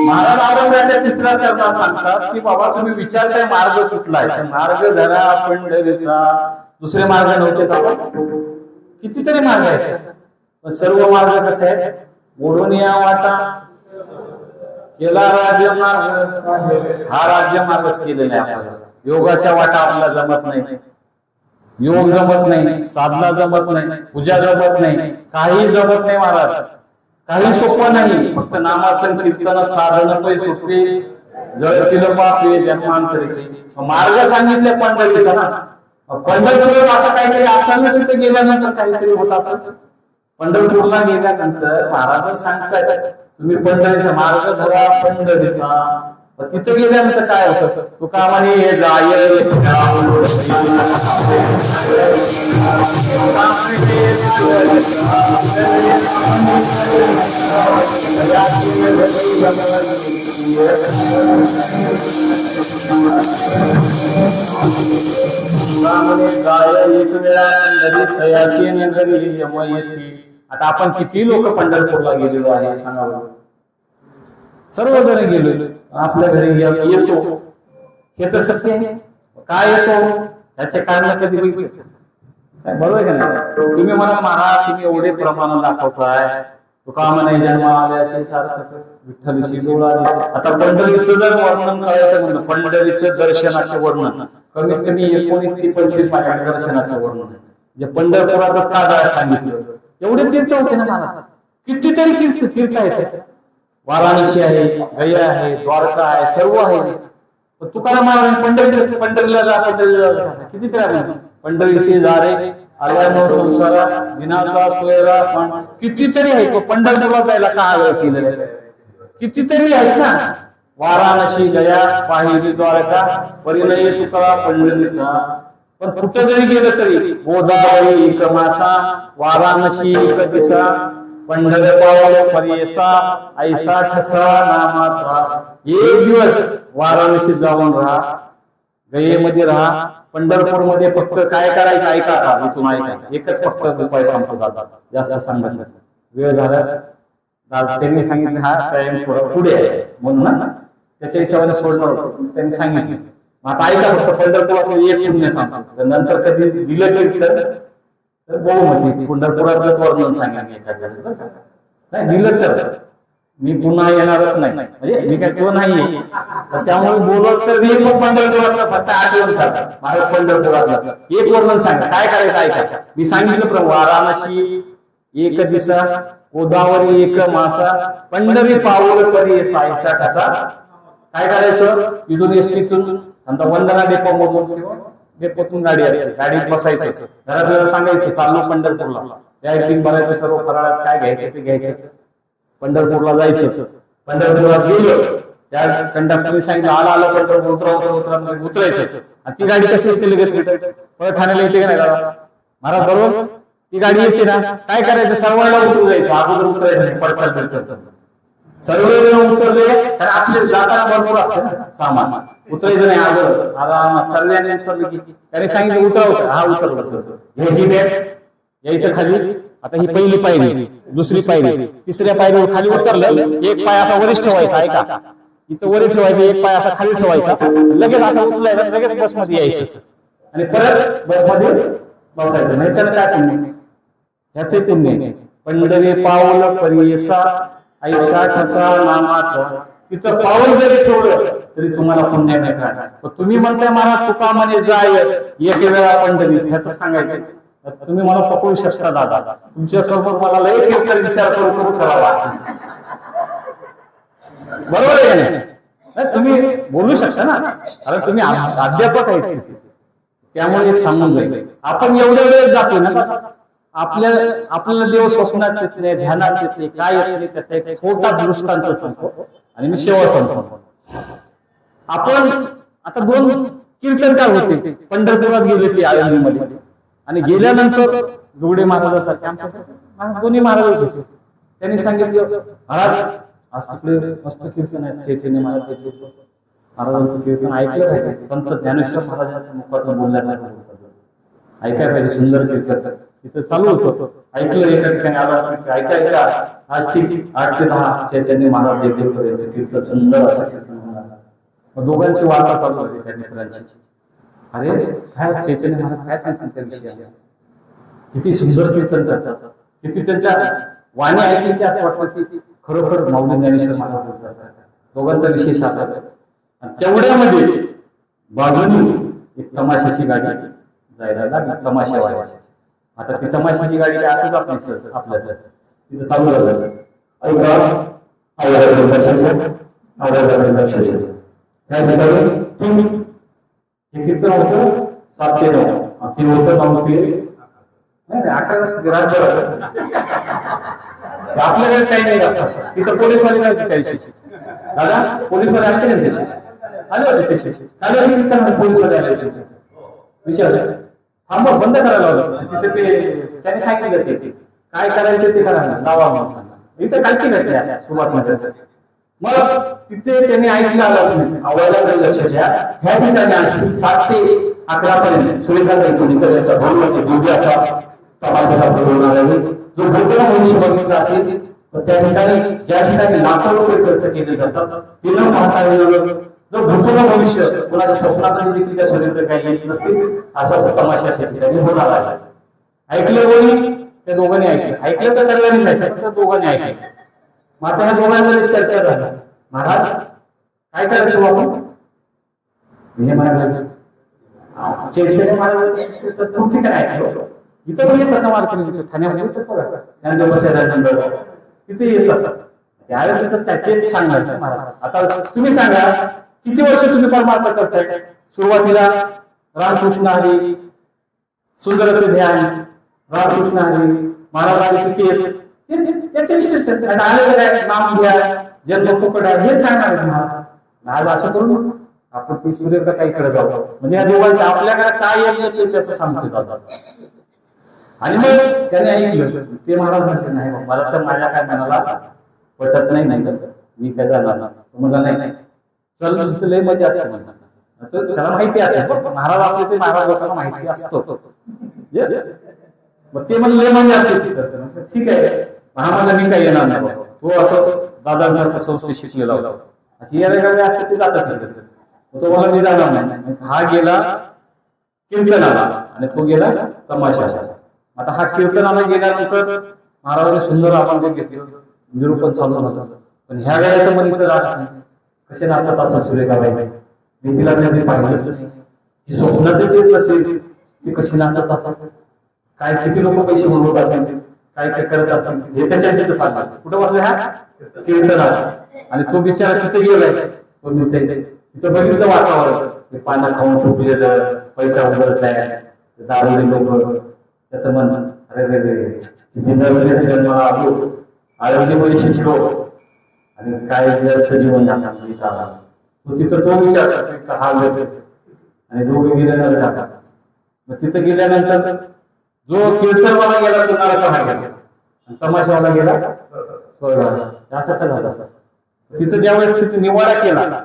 महाराज औरंगाबादच्या तिसऱ्या चरणात सांगतात की बाबा तुम्ही विचारताय मार्ग कुठला आहे, मार्ग धरा पंढरीचा. दुसरे मार्ग नव्हते का, कितीतरी मार्ग आहेत, पण सर्व मार्ग कसे आहेत, ओढून या वाटा केला राज्य मार्ग. हा राज्य मार्ग केलेला आहे आपल्याला. योगाच्या वाटा आपल्याला जमत नाही, योग जमत नाही, साधना जमत नाही, पूजा जमत नाही, काही जमत नाही महाराज. काही सोपं नाही, फक्त नामाचं कीर्तन साधन पै सोपे जळतील पापे जन्मांतरीचे. मार्ग सांगितले पंढरीचा ना. पंढरपूर असं काहीतरी असायला तिथे गेल्यानंतर काहीतरी होत असं. पंढरपूरला गेल्यानंतर महाराज सांगतात तुम्ही पंढरीचा मार्ग धरा पंढरीचा. तिथे गेल्यानंतर काय होतं, तुका म्हणे जाय एक वेळा पंढरी तयाची नगरी यम येती. आता आपण किती लोक पंढरपूरला गेलेलो आहे सांगा. सर्वजण गेलो, आपल्या घरी येतो, हे तर सत्य आहे. काय येतो त्याचे कारण कधी बरोबर आहे का नाही. तुम्ही म्हणा महाराज तुम्ही एवढे प्रमाण दाखवताय, तुका म्हणे जन्म आल्याचे सार्थक विठ्ठलची डोळा. आता पंढरीचं जर वर्णन करायचं म्हणलं, पंढरीचं दर्शनाचे वर्णन कमीत कमी 19 ते 25 दर्शनाचं वर्णन म्हणजे पंढरपुरात का जायला सांगितलं. एवढे तीर्थ होते ना महाराज, कितीतरी तीर्थ आहेत. वाराणसी आहे, गया आहे, द्वारका आहे, सर्व आहे. तुकाराम महाराज पंढरीला कितीतरी पंढरीशी जारे आल्यानो संसारा विनाचा सोयरा पण कितीतरी आहे. तो पंढरपूरला जायला का केलं, कितीतरी आहेत ना. वाराणसी, गया, पाहिली, द्वारका, परिणय तुका पंढरीचा. पण कुठं जरी गेलं तरी गोदावरी एक मासा, वाराणसी एक दिशा, पंढरपाव परियसा ऐसा ठसा नामाचा. एक दिवस वाराणसी जाऊन राहा, गयेमध्ये राहा, पंढरपूर मध्ये फक्त काय करायचं ऐका. आता इथून ऐका, एकच फक्त उपाय सांगतो जातात, जास्त सांगत वेळ झाला. त्यांनी सांगितलं हा टाइम पुढे आहे म्हणून ना, त्याच्या हिशोबाने सोडणार होतं. त्यांनी सांगितलं आता ऐका फक्त पंढरपुरात एक पुण्य सांगतो. नंतर कधी दिलं तरी तर बघू म्हणजे पंढरपुरातच वर्णन सांगितलं. नाही दिलं तर मी पुन्हा येणारच नाही, म्हणजे मी काय तो नाहीये. त्यामुळे बोलत तर मी पंढरपुरातला फक्त आठवण करतात. महाराज पंढरपुरातला एक वर्णन सांगा काय करायचं ऐका. मी सांगितलं प्रभू वाराणसी एक दिशा, गोदावरी एक मासा, पंढरी पाऊल परी ऐसा कसा. काय करायचं, इथून एसटीतून समजा वंदना डेपो मधून किंवा डेपोतून गाडी असते, गाडीत बसायचं, घरात सांगायचं चाललो पंढरपूरला, त्या भरायचं, सर्व फराळात काय घ्यायचं ते घ्यायचं, पंढरपूरला जायचं. पंढरपूरला गेलो, त्या कंडक्टरने सांगितलं आला आला पंढरपूर उतरायचं. ती गाडी कशी असते लगेच परत ठाण्याला येते का नाही महाराज बरोबर. ती गाडी येते ना, काय करायचं सर्वांना उतरून जायचं, अगोदर उतरायचं पडसायचं. सर्वजण उतरले तर आपले जाताना भरपूर असतं सामान, उतरायचं नाही अगोदर आरामात. सर्वांनी उतरले की त्याने सांगितलं उतरावं, हा उतरवतो, घ्यायची बॅग, यायचं खाली. आता ही पहिली पायरी, दुसरी पायरी, तिसऱ्या पायरीवर खाली उतरलं, एक पाय असा वरच ठेवायचा, ऐका इथं वरी ठेवायचं, एक पाय असा खाली ठेवायचा, लगेच असा उचलायचा, लगेच बसमध्ये यायचं आणि परत बसमध्ये बसायचं. नाही चल काय पुण्य, ह्याचे पुण्य. पंढरी पाऊल परियसा ऐसा ठसा नामाचा. तिथं पाऊल जरी ठेवलं तरी तुम्हाला पुण्य मिळणार. तुम्ही म्हणताय मला तुका म्हणे जाय एक वेळा पंढरी, ह्याच सांगायचं. तुम्ही मला पकडू शकता दादा, तुमच्या समोर मला लय विचार करून करावा, बरोबर आहे नाही. तुम्ही बोलू शकता ना, अरे तुम्ही अध्यापक आहेत, त्यामुळे सांगून जाईल. आपण एवढ्या वेळ जातो ना, आपल्याला देव स्वप्नात येत नाही, ध्यानात येत नाही, काय येत नाही, त्याचा एक छोटा दृष्टांत सांगतो आणि मी शेवा सांगतो. आपण आता 2 कीर्तनकार होते, पंढरपुरात गेले ते आळंदीमध्ये, आणि गेल्यानंतर जोडे महाराजांसाठी आमच्या दोन्ही महाराज होते. त्यांनी सांगितलं महाराज आज तिकडे मस्त कीर्तन आहे, चैतन्य महाराजांचं कीर्तन ऐकलं पाहिजे, संत ज्ञानेश्वर महाराजांच्या मुखातून बोलण्यात ऐकाय पाहिजे, सुंदर कीर्तन. तिथं चालू होतं, ऐकलं, एका ठिकाणी आलं, ऐका आज ठीक 8 ते 10 चैतन्य महाराज देवदेव यांचं कीर्तन, सुंदर असं कीर्तन होणार. मग दोघांची वार्ता चालू होती त्या मित्रांची. अरे काय चैतन्य महाराज काय सांगतात त्या विषयाला, किती सुंदर कीर्तन करतात, किती त्यांच्या वाणी ऐकली की असं वाटतं की खरोखर माऊली ज्ञानेश्वर महाराज बोलतात. दोघांचा विषय साचा. तेवढ्यामध्ये बाजूनी एक तमाशाची गाडी जायला लागली, तमाशा वाजवायची. आता ती तमाशाची गाडी काय असंच आपल्या तिथं चालू झालं. ऐका हे कीर्तन होतं 7 ते 9, ते होतं 9 ते 11 रातभर. आपल्याकडे काही नाही राहतात तिथं पोलीसवाले नाही त्या दिवशी दादा पोलीसवाले आले ना त्याशी आले होते त्याशी आले होते पोलीसवाले आले होते विचार थांबा बंद करायला लावलं तिथे ते त्याने सांगितलं ते काय करायचं ते करा लावा म्हणून इथं कालची घटना सुरुवात मध्ये मग तिथे त्यांनी ऐकलं आलं आवडायला लक्ष द्या ह्या ठिकाणी 7 ते 11 पर्यंत सुरेखाताई कोणीकर यांचा भाऊ होते दिव्य असा तमाशाचा बोलवणार आहे जो भूतला भविष्य बघितला असेल तर त्या ठिकाणी ज्या ठिकाणी लाखो रुपये खर्च केले जातात ते न पाहता जो भूतला भविष्य कोणाच्या स्वप्नामध्ये देखील त्या सुरेखाताई काही येत नसतील असा तमाशा त्या ठिकाणी होणार आहे ऐकलं कोणी त्या दोघांनी ऐकलं तर सगळ्यांनी ऐकलं त्या दोघांनी ऐकलं मग आता ह्या दोघांमध्ये चर्चा झाली महाराज काय करायचं आपण म्हणजे म्हणाले खूप ठिकाणी ऐकलं इथं पण येतात ना मार्केट ठाण्यामध्ये तिथे येतात त्यावेळेस तेच सांगणार महाराज आता तुम्ही सांगा किती वर्ष तुम्ही परमार्थ करताय सुरुवातीला रामकृष्ण हरी सुंदर ध्यान रामकृष्ण हरी महाराज किती त्याचे विशेष नाम घ्या जन्म फुकट हे सांगणार आज असं करून आपण ती सूर्य काही कडे जाऊ म्हणजे या दोघांच्या आपल्याकडे काय येईल त्याचं सांगतो आणि मग त्याने ऐकलं ते महाराज म्हणते नाही मला तर माझ्या काय मनाला पटत नाही नाही मी काय झालं तुम्हाला नाही चल लय मजा असते म्हणतात त्याला माहिती असते महाराज आपले ते महाराज लोकांना माहिती असतो मग ते म्हणले लय मजा असते ठीक आहे आम्हाला मी काही येणार नाही तो असं दादांसारखा संस्थे शिकलेला होता अशी याला असते ते जातात तो मला मी जाणार नाही हा गेला कीर्तनाला आणि तो गेला तमाशाला आता हा कीर्तनाला गेल्यानंतर महाराजांनी सुंदर अभंग घेतले निरूपण चालू होतं पण ह्या वेळेचं मन इथं राहत नाही कसे नाचत असं सुरेखाबाई मी तिला कधी पाहिलंच नाही ती स्वप्नातच येत नसेल ती कशी नाचत असत काय किती लोक पैसे बोलवत असेल काय काय करत असतात हे त्याच्या सांगतात कुठं बसले हा कीर्तनाला आणि तो बिचारा तिथे गेलाय तो तिथं बघितलं वातावरण पानं खाऊन थुकलेलं पैसा उभरत नाही दारू लोक त्याचं मन अरे रे जन्माला आलो आरोग्यमध्ये शिकलो आणि काय व्यर्थ जीवन जातात तो तिथं तो विचार करतो हा लोक आणि दोघे गेल्यानंतर जातात मग तिथं गेल्यानंतर जो कीर्तनवाला गेला तो नरकाला गेला तमाशावाला गेला स्वर्गाला असं झालं तिथं ज्यावेळेस तिथे निवाडा केला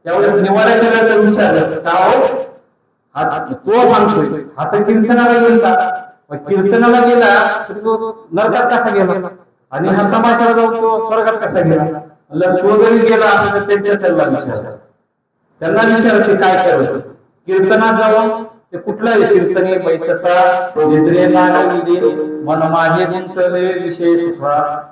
त्यावेळेस निवाडा केला तर विचारलं का हो तो सांगतोय हा तर कीर्तनाला गेला कीर्तनाला गेला तर तो नरकात कसा गेला आणि हा तमाशाला जाऊन तो स्वर्गात कसा गेला तो जरी गेला तर त्यांच्या त्यांना विचार त्यांना विचारते काय करायचं कीर्तनात जाऊन ते कुठलाही कीर्तने पैसा मन माझे गुंतले विशेष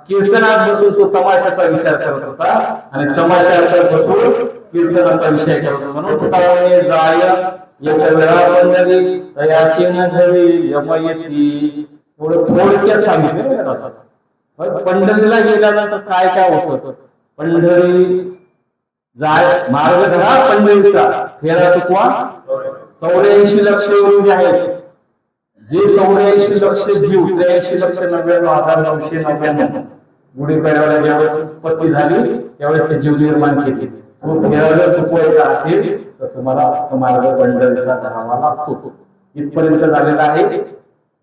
कीर्तनात बसून तो तमाशाचा विचार करत होता आणि तमाशाचा बसून कीर्तनाचा विषय करत होता म्हणून तुकारामाने जाय एक वेळा बंधली तयाची नधरी यमयती एवढं थोडक्यात सांगितलं पंढरीला गेल्यानंतर काय काय होतं पंढरी जाय मार्ग धरा पंढरीचा फेरा चुकवा 84 लक्ष जे आहेत जे 84 लक्ष जीव 83,99,999 गुढीपाडव्याला ज्यावेळेस उत्पत्ती झाली त्यावेळेस जीव निर्माण केली तो फेरा जर चुकवायचा असेल तर तुम्हाला मार्ग पंढरीचा धरावा लागतो इथपर्यंत झालेला आहे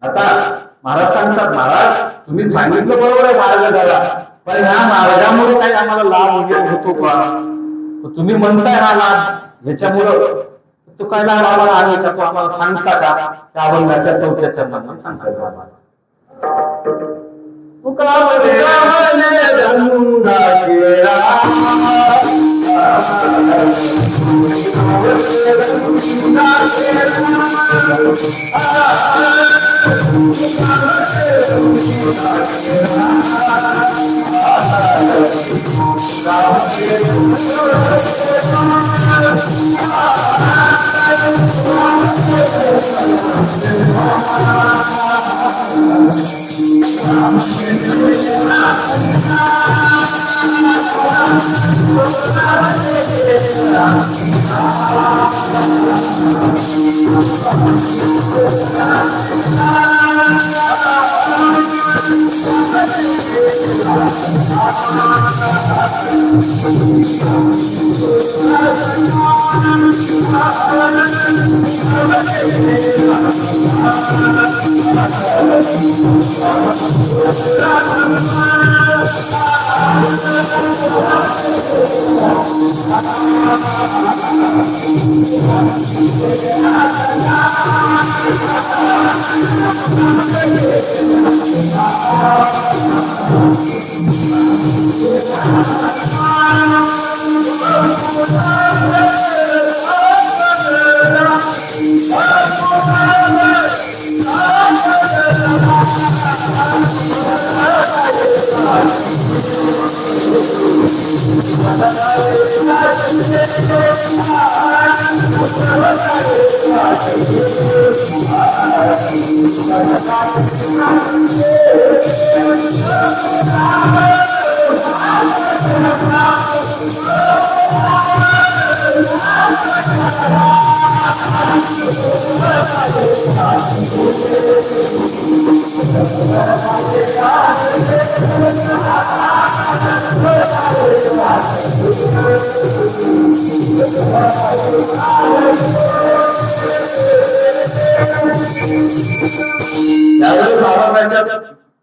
आता महाराज सांगतात महाराज तुम्ही सांगितलं बरोबर आहे मार्ग धरा पण ह्या मार्गामुळे काही आम्हाला लाभ वगैरे होतो का तुम्ही म्हणताय हा लाभ ह्याच्यामुळं तो काय लाभ आम्हाला आहे का तो आम्हाला सांगता का त्या अभंगाच्या 4थ्या चरणात सांगता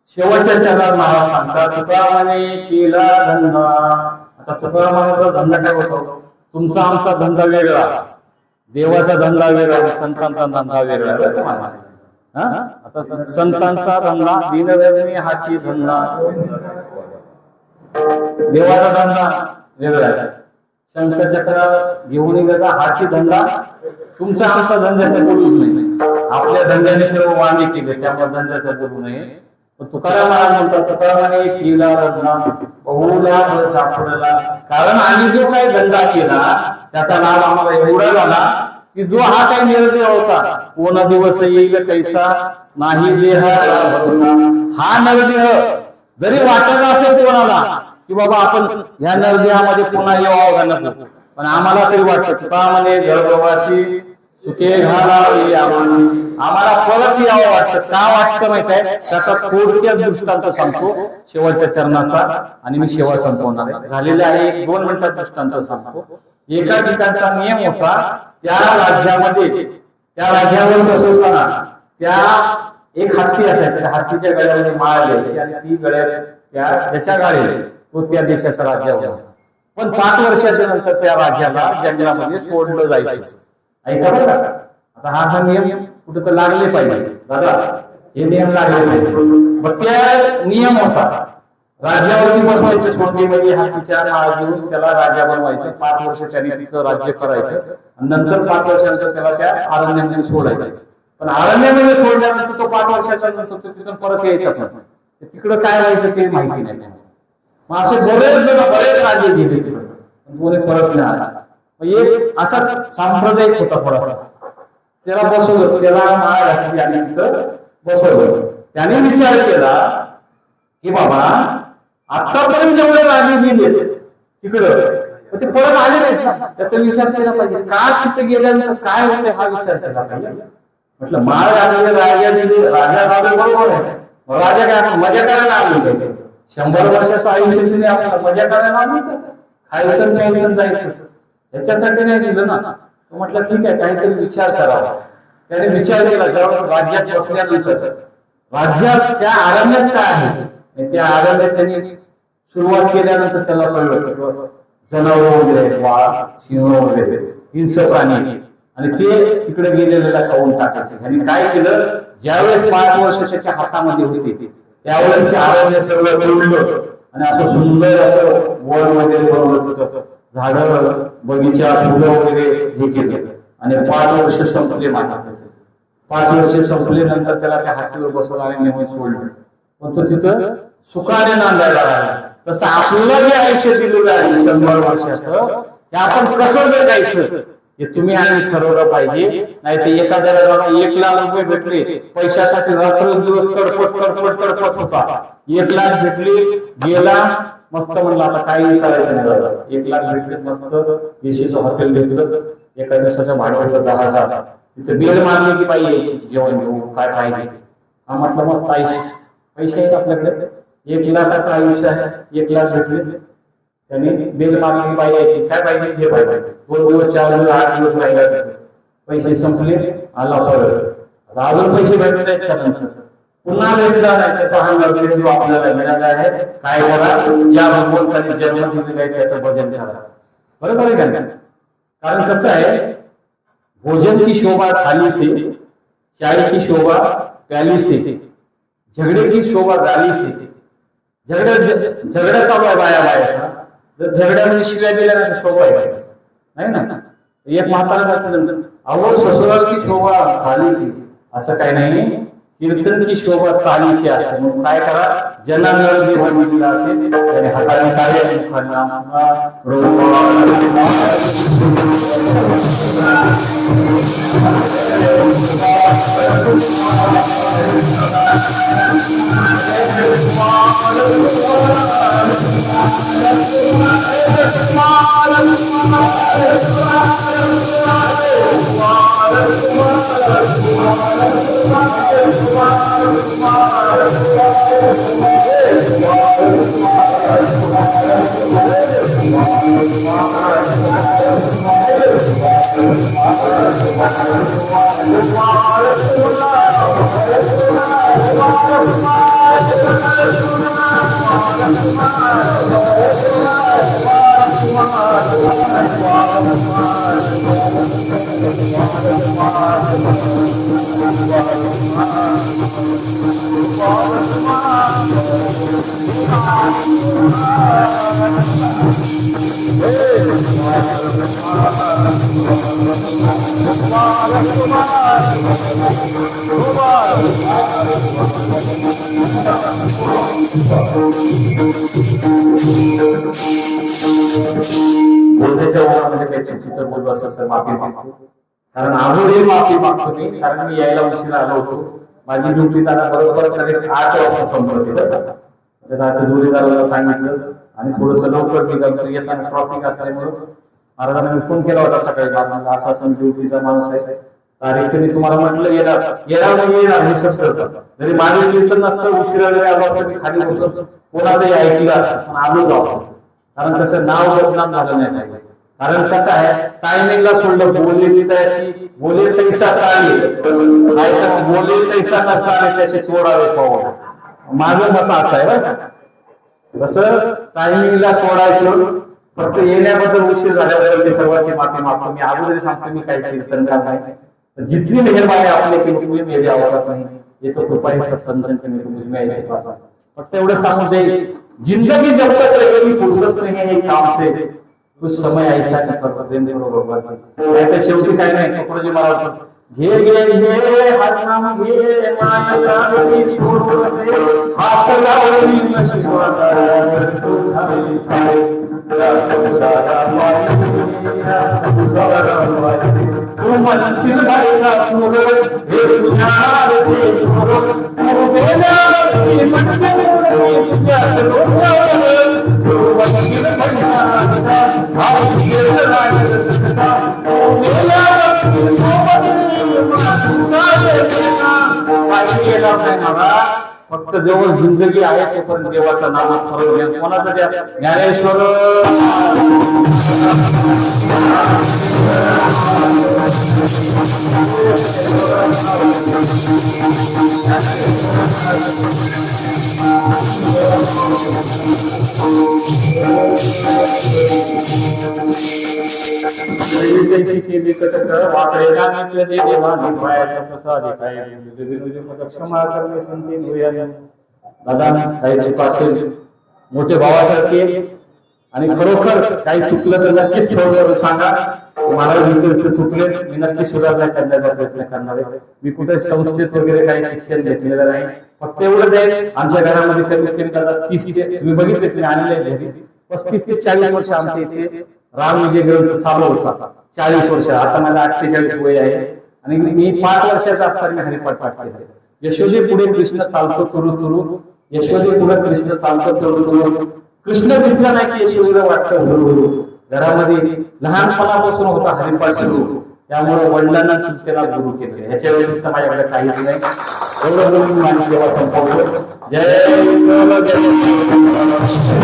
शेवटच्या चरणात महाराज सांगतात तुकारामाने केला धंदा. आता तुकारामाचा धंदा काय होतो? तुमचा आमचा धंदा वेगळा, देवाचा धंदा वेगळा, संतांचा धंदा वेगळा. आता संतांचा धंदा दीनदयाळनी हाची धंदा, देवाचा धंदा वेगळा आहे. शंकर चक्र घेऊन गेला हाची धंदा. तुमचा आमचा धंद्याचा बोलूच नाही. आपल्या धंद्याने सर्व वांगे केले, त्यामुळे धंद्याचा बोलू नये. तुकाराम महाराज म्हणतात तुकारामाने केला धंदा बहुला सापडला. कारण आम्ही जो काही धंदा केला त्याचा लाभ आम्हाला एवढा झाला की जो हा काही निर्णय होता, कोणा दिवस येईल कैसा नाही देह भरोसा, हा नरदेह जरी वाटत असेल कोणाला की बाबा आपण ह्या नरदेहामध्ये पुन्हा यावं नको, पण आम्हाला तरी वाटतं तुकारामाने गर्भवासी सुखे घालावे आमाशी, आम्हाला परत यावं वाटतं. का वाटतं माहित आहे? त्याचा थोडक्याच दृष्टांत सांगतो शेवटच्या चरणाचा, आणि मी शेवट संपवणार आहे. झालेले आहे 1-2 मिनिटात दृष्टांत सांगतो. एका ठिकाणचा नियम होता, त्या राज्यामध्ये त्या राज्यावर बसवताना त्या एक हत्ती असायचा, त्या हत्तीच्या गळ्यामध्ये माळ द्यायची आणि ती गळ्यात त्याच्या गाडीला तो त्या देशाचा राज्य होता. पण 5 वर्षाच्या नंतर त्या राज्याला जंगलामध्ये सोडलं जायचं. ऐका बरं, आता हा असा नियम कुठं तर लागले पाहिजे दादा, हे नियम लागले पाहिजे. मग त्या नियम होता, राज्यावरती बसवायचे सोंडीमध्ये हत्तीच्या माळ घेऊन त्याला राजा बनवायचं. 5 वर्ष त्याने तिथं राज्य करायचं, नंतर 5 वर्षानंतर त्याला त्या अरण्यामध्ये सोडायचं. पण अरण्यामध्ये सोडल्यानंतर तो 5 वर्षाच्या नंतर तो तिथून परत यायचाच नाही. तिकडं काय व्हायचं ते माहिती नाही. मग असे बरेच राजे गेले तिकडे, कोणी परत नाही आला. एक असा सांप्रदायिक होता थोडासा, त्याला बसवलं, त्याला माळ घातली आणि तिथं बसवलं. त्याने विचार केला की बाबा आतापर्यंत जेवढे राजे गेले तिकडं ते परत आले नाहीत, त्याचा विचार केला पाहिजे. का तिथे गेल्यानंतर काय होते हा विचार केला पाहिजे. म्हटलं माळ घातलेले राजा गेले, राजा बरोबर आहे, राजा काय आपण मजा करायला आलो, 100 वर्षाचं आयुष्य आपल्याला मजा करायला आलो, खायचं प्यायचं जायचं, याच्यासाठी नाही दिलं ना. तो म्हटलं ठीक आहे, काहीतरी विचार करावा. त्याने विचार केला. ज्यावेळेस राज्यात बसल्यानंतर राज्यात त्या अरण्यात काय आहे, त्या अरण्यात त्यांनी सुरुवात केल्यानंतर त्याला कळलं जनावर वगैरे, वाघ, सिंह वगैरे, हिंस्र प्राणी, आणि ते तिकडे गेलेल्याला खाऊन टाकायचे. त्यांनी काय केलं, ज्यावेळेस 5 वर्ष त्याच्या हातामध्ये होते त्यावेळेस ते अरण्य सगळं मिळवलं आणि असं सुंदर असं वन वगैरे बनवलं होतं, झाडं बगीचा फुलं वगैरे हे केले. आणि 5 वर्ष संपले. 5 वर्ष संपल्यानंतर त्याला त्या हातीवर बसवलं आणि नेहमी सोडलं. पण तो तिथं सुखाने नांदायला लागला. तसं आपल्याला जे आयुष्य दिलेलं आहे 100 वर्षाचं, ते आपण कसं जगायचं हे तुम्ही आणि ठरवलं पाहिजे. नाही तर एखाद्याला 1 लाख रुपये भेटले, पैशासाठी रात्रंदिवस तडपड होता. 1 लाख भेटले, गेला, मस्त म्हणलं आता काही करायचं नाही. 1 लाख भेटले, मस्त एसीचं हॉटेल घेतलं, एका दिवसाचं भाडं होतं 10,000. तिथे बेड मारली की बाई यायची, जेवण घेऊ काय पाहिजे. हा म्हटलं मस्त आयुष्य. पैसे आहेत आपल्याकडे, 1,00,000चं आयुष्य आहे, 1,00,000 भेटले, त्यांनी बेल मागणी बाई यायची, काय पाहिजे घे पाहिजे, 2 दिवस 4 दिवस 8 दिवस राहिला, पैसे संपले, आला परत, अजून पैसे भेटले आहेत त्यानंतर पुन्हा भेटला नाही, त्याचा हा नवीन आपल्याला मिळाला आहे. काय करा, ज्या भगवंताने जन्म दिलेला आहे त्याचं भजन करा. बरोबर आहे का? कारण कसं आहे, भोजन की शोभा थाली से, चाय की शोभा प्याली से, झगडे की शोभा गाली से. झगडा चालू आहे बाया बायाचा, जर झगड्यामध्ये शिव्या दिल्या ना शोभा आहे नाही ना. एक म्हातारा अहो ससुराल की शोभा साली की, असं काही नाही, कीर्तन की शोभा तालीची आहे. मग काय करा, ज्यांना दिला असेल त्याने हाताने कार्य बोलण्याच्या ओघामध्ये काही चुकीचं बोललो असेल तर माफी मागतो. कारण आम्ही माफी मागतो मी, कारण मी यायला उशिरा आलो होतो. माझी ड्युटी त्याला बरोबर 8 वाजता संपली. त्याच्या जोडीदाराला सांगितलं आणि थोडस लवकर निघालं, येताना ट्रॉफिक असल्यामुळे महाराजांनी फोन केला होता सकाळी, असा असं ड्युटीचा माणूस आहे, तारीख मी तुम्हाला म्हटलं येणार हे करतात. जरी माझे कीर्तन नसतं, उशिरा जरी आलो तर मी खाली बसलो, कोणाचंही ऐकलं असतं, पण आलो जाऊ. कारण कसं नाव बदनाम झालं नाही पाहिजे. कारण कसं आहे, टायमिंगला सोडलं, बोललेली तशी बोले तैसा चाले, नाही तर बोले तैसा नसता त्याशी सोडावे पाव. माझं मत असं आहे बरं का, कसं टायमिंगला सोडायचं. फक्त येण्याबद्दल उशीर झाल्याबद्दल मी सर्वांची माफी मागतो. मी अगोदर सांगतो मी काही कीर्तन करत नाही, जितनी मेहरबानी आपले की तुम्ही मेरे आवडत नहीं, ये तो दुपारी सत्संग करने को मुझे ऐसे पाता. फक्त एवढं सांगून दे, जिंदगी जब तक रहेगी फुर्सत नहीं है काम से, कुछ समय ऐसा नहीं कर देन करो भगवान से. शेवटी काय नाही, तुकडोजी महाराज घे घे घे हात नाम घे माया सागरी सोडून दे, हात लावली नशिबाला तू ठाई ठाई, या संसारा माया संसारा माया, तू मनसिर बाईला तू हे तुझ्या रे तू बेला की मनके तुझ्या रोजावर तू वचन म्हणा भाई शेराय सत्ता तू बेला फक्त जवळ जिंदगी आहे तोपर्यंत देवाचं नामस्मरण घ्या. कोणाचं द्या, ज्ञानेश्वर क्षमा करणे संती दादा काही चुका असेल मोठे भावासारखे आणि खरोखर काही चुकलं तर नक्कीच खरोखर सांगा. महाराज चुकले मी नक्की सुधारणा करण्याचा प्रयत्न करणार आहे. मी कुठे संस्थेत वगैरे काही शिक्षण घेतलेलं नाही. फक्त एवढं जाईल, आमच्या घरामध्ये कमीत कमी 30 ते तुम्ही बघितले तुम्ही आणले घरी 35 ते 40 वर्ष आमच्या इथे राम विजय ग्रंथ चालू होता. 40 वर्ष, आता मला 48 वय आहे आणि मी 5 वर्षाचा असताना मी हरिपाठ पाठ केला. यशोदे पुढे कृष्ण चालतो तुरु तुरु, यशोदे पुढे कृष्ण चालतो तुरु तुरु, कृष्ण दिसला नाही की यशोदेला वाटतं हुरु. घरामध्ये लहानपणापासून होता हरिपाठ सुरू, त्यामुळे वडिलांना चुकीला गुरु केले. ह्याच्या व्यतिरिक्त माझ्याकडे काहीच नाही. एवढं बोलून माझी सेवा संपवतो. जय विठ्ठल, जय विठ्ठल.